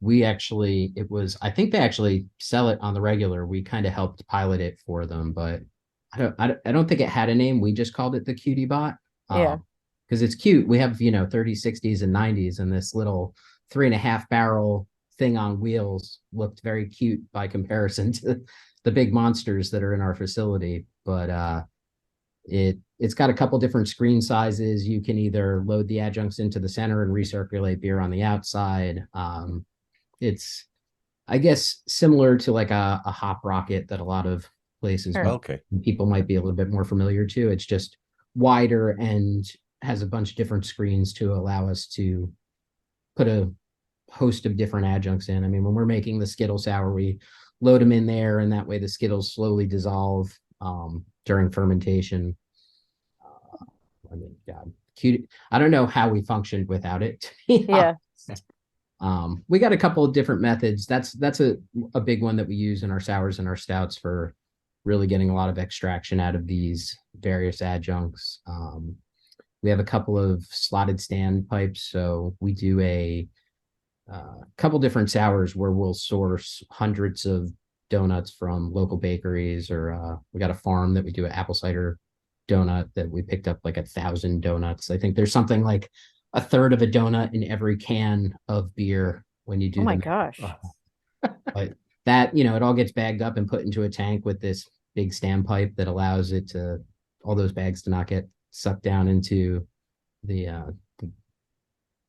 I think they actually sell it on the regular. We kind of helped pilot it for them, but I don't think it had a name. We just called it the Cutie Bot. Yeah. Because it's cute. We have, 30s, 60s, and 90s, and this little 3.5 barrel thing on wheels looked very cute by comparison to the big monsters that are in our facility. But it's got a couple different screen sizes. You can either load the adjuncts into the center and recirculate beer on the outside. It's, I guess, similar to like a hop rocket that a lot of places, Sure. Okay. people might be a little bit more familiar to. It's just wider and has a bunch of different screens to allow us to put a host of different adjuncts in. I mean, when we're making the Skittle sour, we load them in there, and that way the Skittles slowly dissolve during fermentation. I mean, God, cute. I don't know how we functioned without it. Yeah. We got a couple of different methods. That's a big one that we use in our sours and our stouts for really getting a lot of extraction out of these various adjuncts. We have a couple of slotted stand pipes, so we do a couple different sours where we'll source hundreds of donuts from local bakeries, or we got a farm that we do an apple cider donut that we picked up like 1,000 donuts. I think there's something like a third of a donut in every can of beer when you do. Oh my them. gosh. But that, it all gets bagged up and put into a tank with this big standpipe that allows it to, all those bags to not get sucked down into the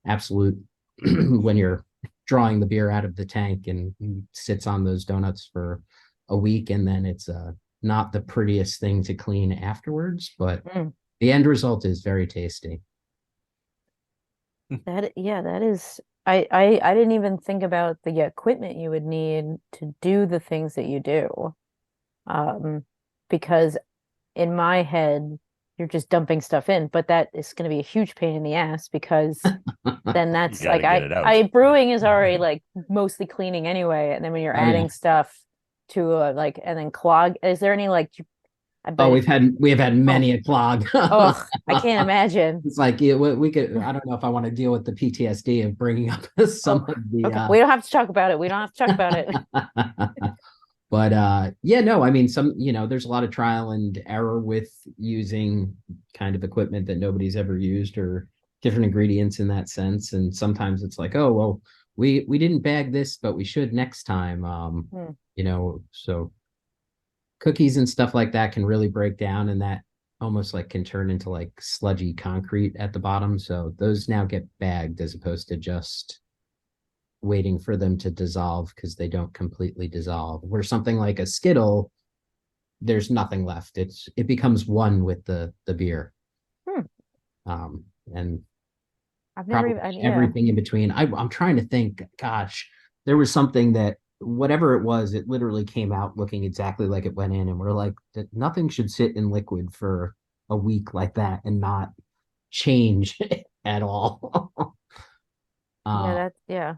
absolute when you're drawing the beer out of the tank, and sits on those donuts for a week, and then it's not the prettiest thing to clean afterwards, but the end result is very tasty. That is I didn't even think about the equipment you would need to do the things that you do. Because in my head you're just dumping stuff in, but that is going to be a huge pain in the ass, because then that's You gotta like get it out. brewing is already like mostly cleaning anyway, and then when you're Oh, yeah. adding stuff to like, and then clog, is there any like I bet Oh, we have had many a clog. oh, I can't imagine. It's like, we could. I don't know if I want to deal with the PTSD of bringing up some of the. Okay, we don't have to talk about it. We don't have to talk about it. But yeah, no, I mean, there's a lot of trial and error with using kind of equipment that nobody's ever used, or different ingredients in that sense. And sometimes it's like, oh, well, we didn't bag this, but we should next time. So cookies and stuff like that can really break down, and that almost like can turn into like sludgy concrete at the bottom. So those now get bagged, as opposed to just waiting for them to dissolve, because they don't completely dissolve. Where something like a Skittle, there's nothing left. It becomes one with the beer. And I've never probably even, everything in between. I'm trying to think. Gosh, there was something that, whatever it was, it literally came out looking exactly like it went in, and we're like, that nothing should sit in liquid for a week like that and not change at all.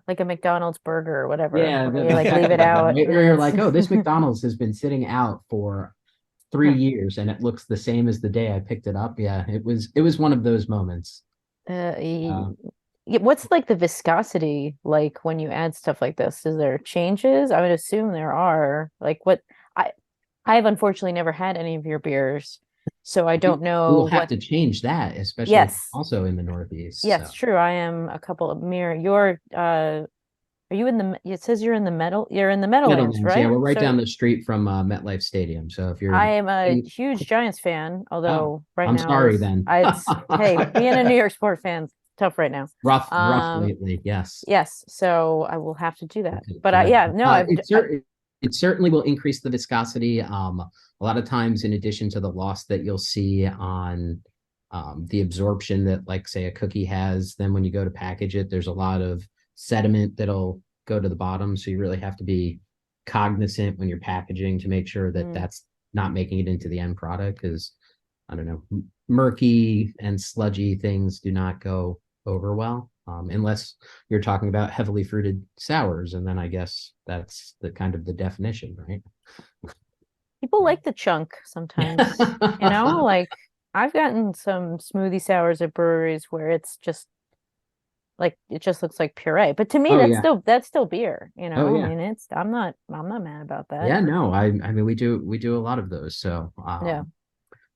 like a McDonald's burger or whatever. Yeah, where you like leave it out. You're like, oh, this McDonald's has been sitting out for 3 years, and it looks the same as the day I picked it up. Yeah, it was one of those moments. What's like the viscosity like when you add stuff like this? Is there changes? I would assume there are. Like what I've unfortunately never had any of your beers, so I don't know. We'll have to change that, especially also in the Northeast. Yes, true. I am a couple of your Are you in the? It says you're in the You're in the Meadowlands, Meadowlands, right? yeah, we're right So down the street from MetLife Stadium. So if I you're, am a huge Giants fan, oh, although right I'm now sorry is then. it's hey, being a New York sport fan's tough right now. Rough Um, lately, yes. yes, so I will have to do that. Okay, But so that yeah, no, it certainly will increase the viscosity. A lot of times, in addition to the loss that you'll see on the absorption that, like, say, a cookie has, then when you go to package it, there's a lot of sediment that'll go to the bottom. So you really have to be cognizant when you're packaging to make sure that that's not making it into the end product, because I don't know, murky and sludgy things do not go over well, unless you're talking about heavily fruited sours, and then I guess that's the kind of the definition, right? people like the chunk sometimes, like I've gotten some smoothie sours at breweries where it's just like it just looks like puree. But to me, Oh yeah, that's still beer, oh I yeah, mean, I'm not mad about that. yeah. No, I mean we do a lot of those. So Yeah.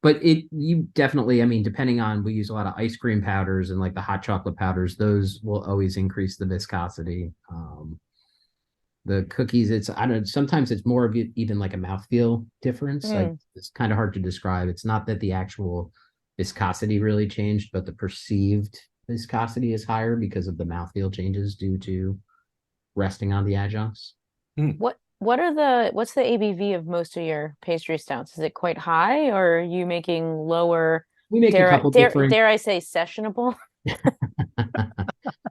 but you definitely, I mean, depending on, we use a lot of ice cream powders and like the hot chocolate powders, those will always increase the viscosity. The cookies, I don't know, sometimes it's more of even like a mouthfeel difference. It's kind of hard to describe. It's not that the actual viscosity really changed, but the perceived viscosity is higher because of the mouthfeel changes due to resting on the adjuncts. What's the ABV of most of your pastry stouts? Is it quite high, or are you making lower, We make a couple different. dare I say sessionable?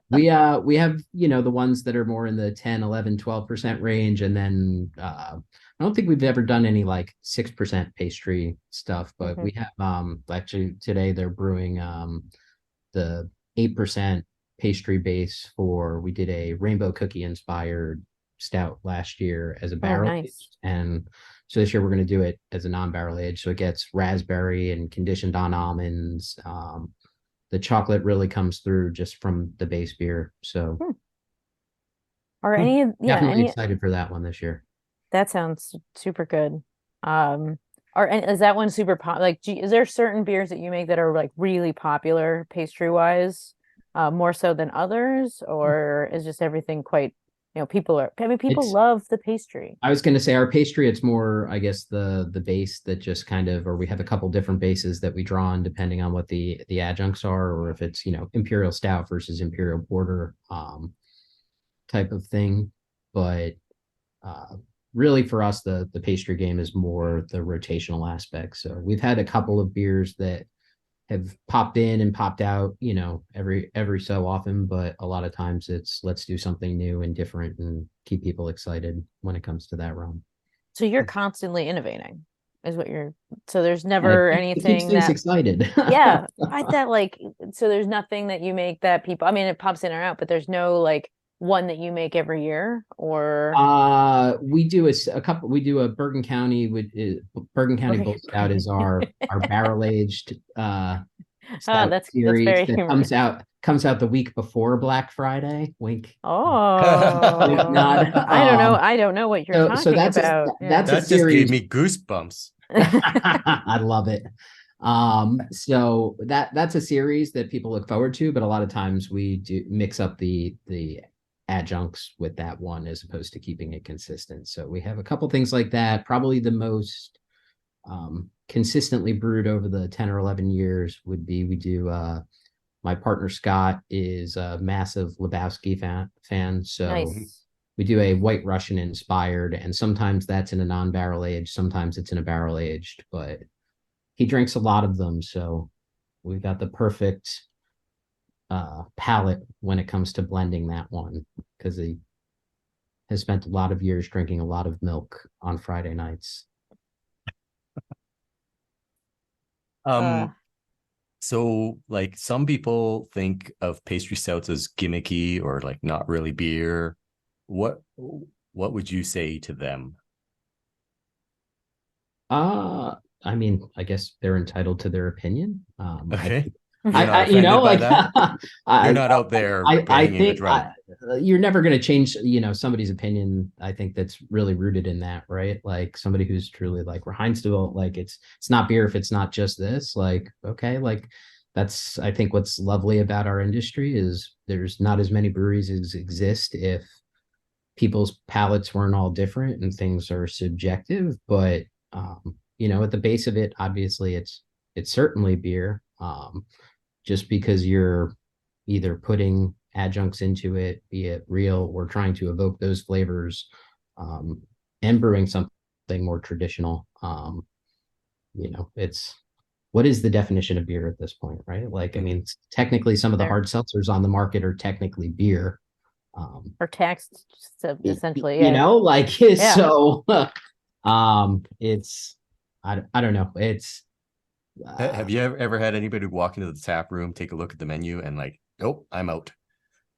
We have, the ones that are more in the 10, 11, 12% range, and then I don't think we've ever done any like 6% pastry stuff, but we have actually today they're brewing the 8% pastry base we did a rainbow cookie inspired stout last year as a barrel nice. and so this year we're going to do it as a non-barrel age, so it gets raspberry and conditioned on almonds. The chocolate really comes through just from the base beer. So Are definitely excited for that one this year. That sounds super good. Is that one super is there certain beers that you make that are like really popular pastry wise, more so than others, or is just everything quite, people love the pastry. I was going to say our pastry, it's more, I guess, the base that just kind of, or we have a couple different bases that we draw on depending on what the adjuncts are, or if it's, imperial stout versus imperial porter type of thing. But really for us, the pastry game is more the rotational aspect. So we've had a couple of beers that have popped in and popped out, every so often, but a lot of times it's let's do something new and different and keep people excited when it comes to that realm. So you're constantly innovating, is what so there's never anything keeps things excited. Yeah, I thought so there's nothing that you make that people, I mean, it pops in or out, but there's no one that you make every year, or we do a couple. We do a Bergen County Bull Stout is our barrel aged stout that's series very that comes out the week before Black Friday. Wink. Oh, Wink, nod. I don't know what you're talking that's about. That's that a series. Just gave me goosebumps. I love it. So that's a series that people look forward to, but a lot of times we do mix up the adjuncts with that one as opposed to keeping it consistent. So we have a couple things like that. Probably the most consistently brewed over the 10 or 11 years would be, we do my partner Scott is a massive Lebowski fan. So nice. We do a White Russian inspired, and sometimes that's in a non-barrel aged, sometimes it's in a barrel aged, but he drinks a lot of them. So we've got the perfect palate when it comes to blending that one, because he has spent a lot of years drinking a lot of milk on Friday nights. So some people think of pastry stouts as gimmicky or not really beer. What would you say to them? I mean, I guess they're entitled to their opinion. Okay. You're not out there. I think you're never going to change, somebody's opinion. I think that's really rooted in that, right? Like somebody who's truly Reinstühl, it's not beer if it's not just this. Okay, that's, I think what's lovely about our industry is there's not as many breweries as exist if people's palates weren't all different and things are subjective, but at the base of it, obviously it's certainly beer. Just because you're either putting adjuncts into it, be it real or trying to evoke those flavors, and brewing something more traditional. It's what is the definition of beer at this point, right? Like, I mean, technically some of the hard seltzers on the market are technically beer. Or taxed, essentially. Yeah. So it's I don't know. It's Have you ever had anybody walk into the tap room, take a look at the menu, and like, nope, I'm out?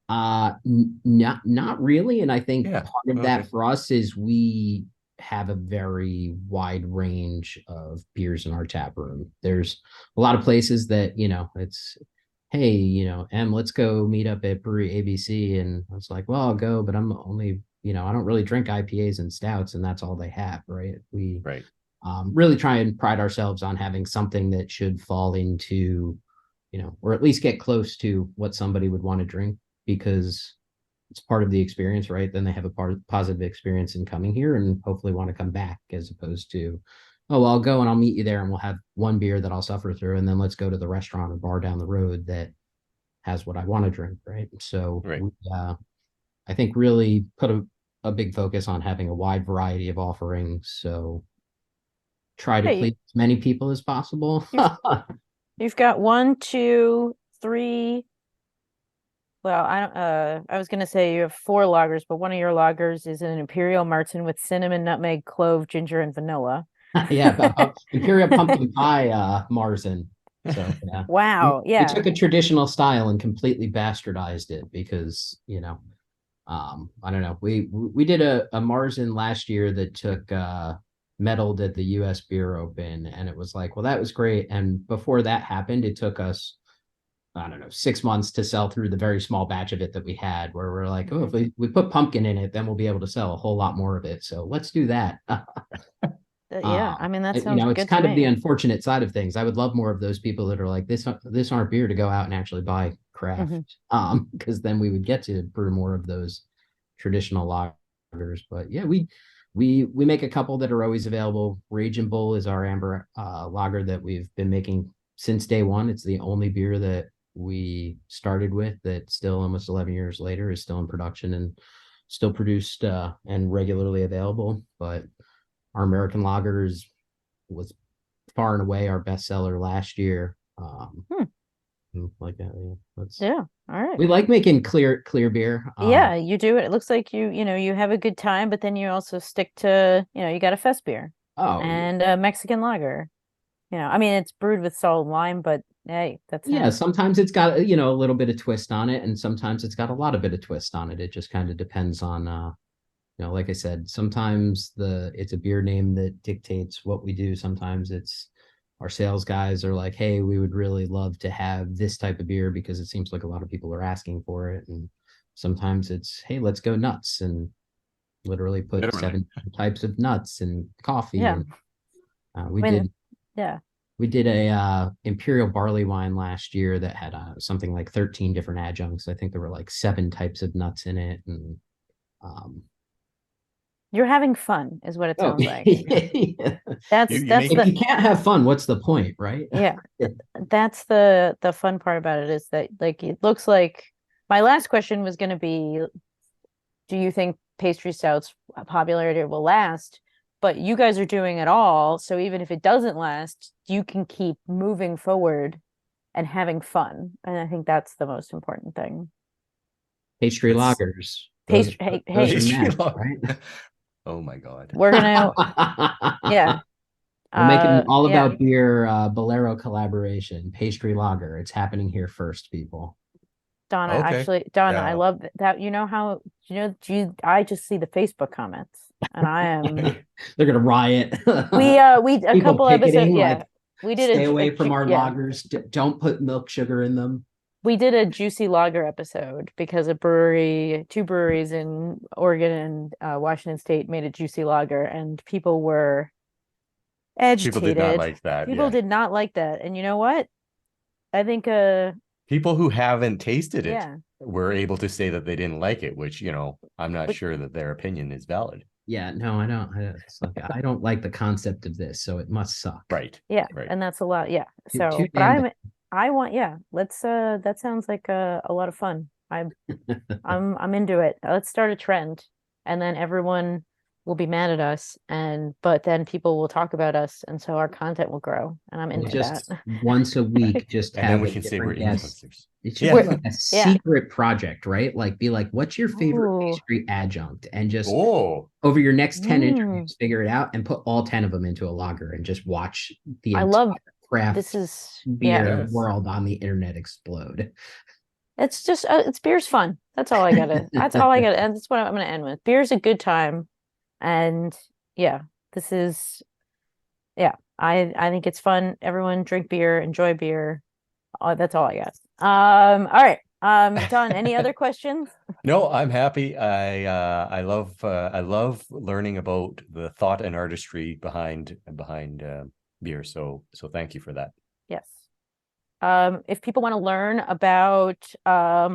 Not really. And I think Yeah, part of that for us is we have a very wide range of beers in our tap room. There's a lot of places that, it's, hey, Em, let's go meet up at brewery ABC. And I was like, well, I'll go, but I'm only, I don't really drink IPAs and stouts, and that's all they have, right? We really try and pride ourselves on having something that should fall into, or at least get close to what somebody would want to drink, because it's part of the experience, right? Then they have a positive experience in coming here and hopefully want to come back, as opposed to, oh, well, I'll go and I'll meet you there and we'll have one beer that I'll suffer through, and then let's go to the restaurant or bar down the road that has what I want to drink, right? So we, I think really put a big focus on having a wide variety of offerings. So try to please as many people as possible. You've got 1, 2, 3. Well, I was gonna say you have 4 lagers, but one of your lagers is an Imperial Martin with cinnamon, nutmeg, clove, ginger, and vanilla. Imperial pumpkin pie Marzen. So yeah. Wow. We took a traditional style and completely bastardized it because, I don't know. We did a Marzen last year that took medaled at the US Beer Open, and it was like, well, that was great. And before that happened, it took us, I don't know, 6 months to sell through the very small batch of it that we had, where we're like, oh, if we put pumpkin in it, then we'll be able to sell a whole lot more of it. So let's do that. Yeah, I mean, that sounds good. It's kind of the unfortunate side of things. I would love more of those people that are like, this aren't beer to go out and actually buy craft. Because then we would get to brew more of those traditional lagers. But yeah, we make a couple that are always available. Raging Bull is our amber lager that we've been making since day one. It's the only beer that we started with that still almost 11 years later is still in production and still produced and regularly available. But our American lager was far and away our best seller last year. Like that, yeah. All right. We like making clear beer. Yeah, you do it. It looks like you have a good time, but then you also stick to, you got a fest beer. And a Mexican lager. I mean, it's brewed with solid lime, but hey, sometimes it's got, a little bit of twist on it, and sometimes it's got a lot of bit of twist on it. It just kind of depends on, like I said, sometimes it's a beer name that dictates what we do. Sometimes it's our sales guys are like, hey, we would really love to have this type of beer because it seems like a lot of people are asking for it. And sometimes it's, hey, let's go nuts and literally put 7 types of nuts and coffee. Yeah. And we did a imperial barley wine last year that had something like 13 different adjuncts. I think there were like 7 types of nuts in it. And you're having fun is what it sounds like. That's if you can't have fun, what's the point, right? Yeah. That's the fun part about it, is that, like, it looks like my last question was going to be, do you think pastry stouts popularity will last? But you guys are doing it all, so even if it doesn't last, you can keep moving forward and having fun, and I think that's the most important thing. Pastry lagers. Pastry right? Oh my God. We're gonna yeah. We're making all about beer Bolero collaboration, pastry lager. It's happening here first, people. Donna, I love that. I just see the Facebook comments and I am they're gonna riot. we a couple episodes, we did stay away from our lagers. Don't put milk sugar in them. We did a juicy lager episode because 2 breweries in Oregon and Washington State made a juicy lager, and people were agitated. People did not like that. People did not like that. And you know what? I think people who haven't tasted it were able to say that they didn't like it, which, I'm not Which- sure that their opinion is valid. Yeah, no, I don't. It's like, I don't like the concept of this, so it must suck. Right. Yeah, Right. and that's a lot. Yeah. Too So, but damn I want, yeah, let's that sounds like a lot of fun. I'm into it. Let's start a trend, and then everyone will be mad at us, but then people will talk about us, and so our content will grow, and I'm We'll into that. just once a week, just And then have we a can say we're different guest. influencers. It should Yeah. be like a Yeah. secret project, right? Like, be like, what's your favorite Ooh. pastry adjunct? And just Oh, over your next 10 Mm. interviews, figure it out and put all 10 of them into a lager and just watch the I entire love craft this is beer Yes. world on the internet explode. It's just it's beer's fun. That's all I gotta. That's all I gotta. And that's what I'm gonna end with. Beer's a good time, and yeah, this is I think it's fun. Everyone drink beer, enjoy beer. That's all I got. All right. Don, any other questions? no, I'm happy. I love learning about the thought and artistry behind beer. So thank you for that. Yes. If people want to learn about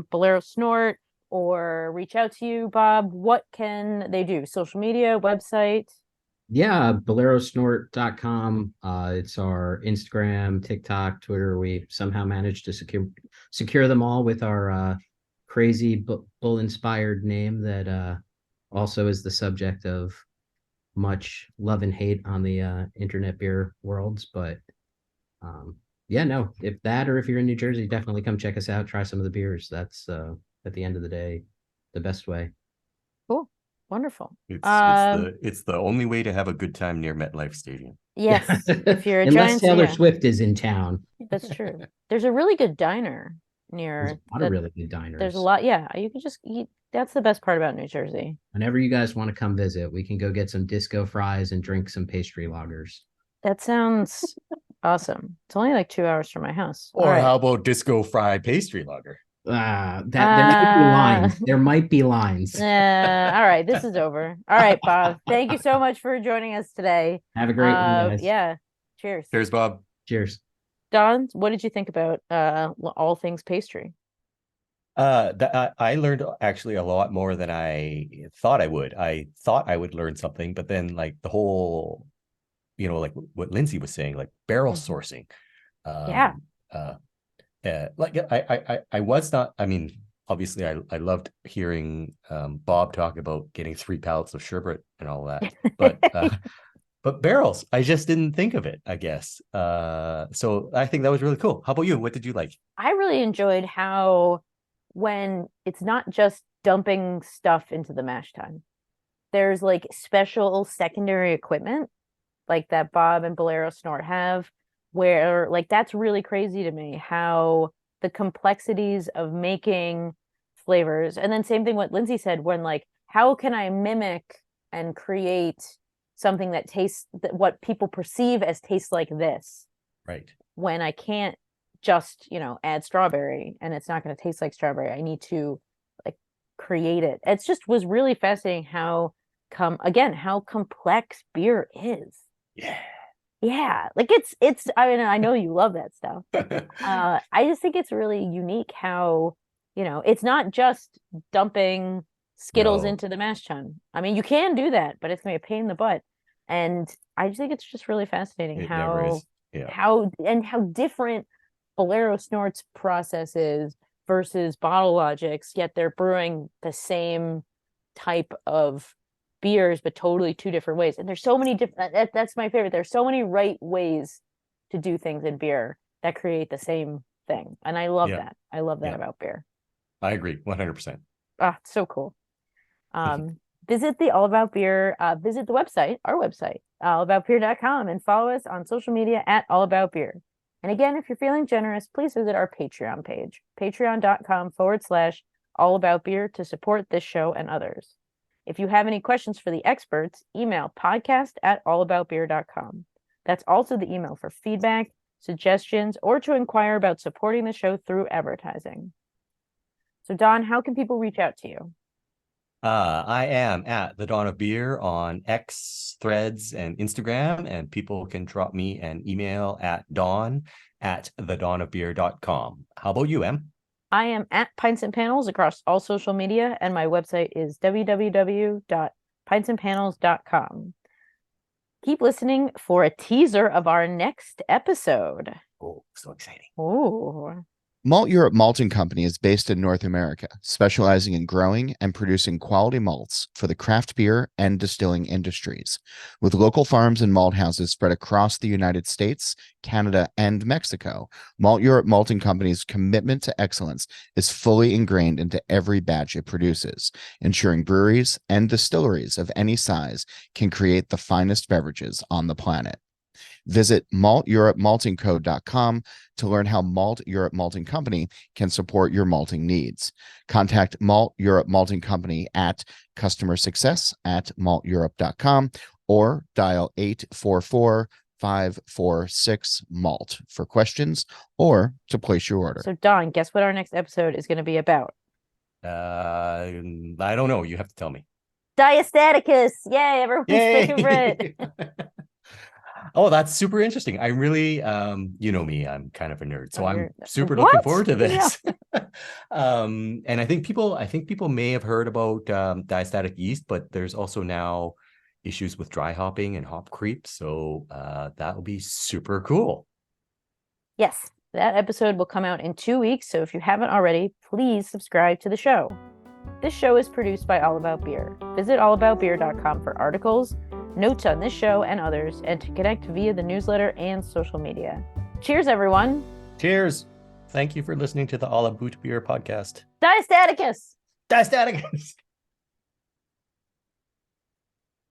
Bolero Snort or reach out to you, Bob, what can they do? Social media, website? Yeah, bolerosnort.com. It's our Instagram, TikTok, Twitter. We somehow managed to secure them all with our crazy bull inspired name that also is the subject of much love and hate on the internet beer worlds. But yeah, no, if that or if you're in New Jersey, definitely come check us out. Try some of the beers. That's at the end of the day, the best way. Cool. Wonderful. It's the only way to have a good time near MetLife Stadium. Yes. If you're a Unless Giants, Taylor yeah, Swift is in town. that's true. There's a really good diner There's near a lot of really good diners. there's a lot. Yeah, you can just eat. That's the best part about New Jersey. Whenever you guys want to come visit, we can go get some disco fries and drink some pastry lagers. That sounds awesome. It's only like 2 hours from my house. All Or right. how about disco fry pastry lager? That there might be lines. There might be lines. All right, this is over. All right, Bob. Thank you so much for joining us today. Have a great one, guys. Yeah. Cheers. Cheers, Bob. Cheers. Don, what did you think about all things pastry? I learned actually a lot more than I thought I would. I thought I would learn something, but then like the whole, like what Lindsay was saying, like barrel sourcing. Yeah. Like I was not. I mean, obviously, I loved hearing Bob talk about getting 3 pallets of sherbet and all that, but barrels, I just didn't think of it. I guess. So I think that was really cool. How about you? What did you like? I really enjoyed how when it's not just dumping stuff into the mash tun, there's like special secondary equipment like that Bob and Bolero Snort have, where like that's really crazy to me how the complexities of making flavors. And then same thing what Lindsay said, when like how can I mimic and create something that tastes what people perceive as tastes like this, Right. when I can't just add strawberry and it's not going to taste like strawberry. I need to like create it. It's just was really fascinating how complex beer is. Yeah, like it's I mean, I know you love that stuff. I just think it's really unique how it's not just dumping Skittles No. into the mash tun. I mean, you can do that, but it's gonna be a pain in the butt. And I just think it's just really fascinating It never how is. Yeah. how different Bolero Snort's process is versus Bottle Logic's, yet they're brewing the same type of beers, but totally 2 different ways. And there's so many different, that's my favorite. There's so many right ways to do things in beer that create the same thing. And I love Yeah. that. I love that Yeah. about beer. I agree 100%. Ah, it's so cool. Visit the All About Beer, visit the website, our website, allaboutbeer.com, and follow us on social media at All About Beer. And again, if you're feeling generous, please visit our Patreon page, patreon.com/allaboutbeer to support this show and others. If you have any questions for the experts, email podcast@allaboutbeer.com. That's also the email for feedback, suggestions, or to inquire about supporting the show through advertising. So Don, how can people reach out to you? I am at the Dawn of Beer on X, Threads, and Instagram, and people can drop me an email at dawn@thedawnofbeer.com. How about you, Em? I am at Pints and Panels across all social media, and my website is www.pintsandpanels.com. Keep listening for a teaser of our next episode. Oh, so exciting. Oh, Malteurop Malting Company is based in North America, specializing in growing and producing quality malts for the craft beer and distilling industries. With local farms and malt houses spread across the United States, Canada, and Mexico, Malteurop Malting Company's commitment to excellence is fully ingrained into every batch it produces, ensuring breweries and distilleries of any size can create the finest beverages on the planet. Visit malteuropemaltingco.com to learn how Malt Europe Malting Company can support your malting needs. Contact Malt Europe Malting Company at customersuccess@malteurope.com or dial 844-546-MALT for questions or to place your order. so Don, guess what our next episode is going to be about? I don't know. You have to tell me. Diastaticus! Yay, everyone's Yay! favorite. Oh, that's super interesting. I really, you know me, I'm kind of a nerd, so Oh, I'm you're- super What? looking forward to Yeah. this. And I think people may have heard about diastatic yeast, but there's also now issues with dry hopping and hop creep. So that will be super cool. Yes, that episode will come out in 2 weeks, so if you haven't already, please subscribe to the show. This show is produced by All About Beer. Visit allaboutbeer.com for articles, notes on this show and others, and to connect via the newsletter and social media. Cheers, everyone. Cheers. Thank you for listening to the All About Beer podcast. Diastaticus! Diastatic.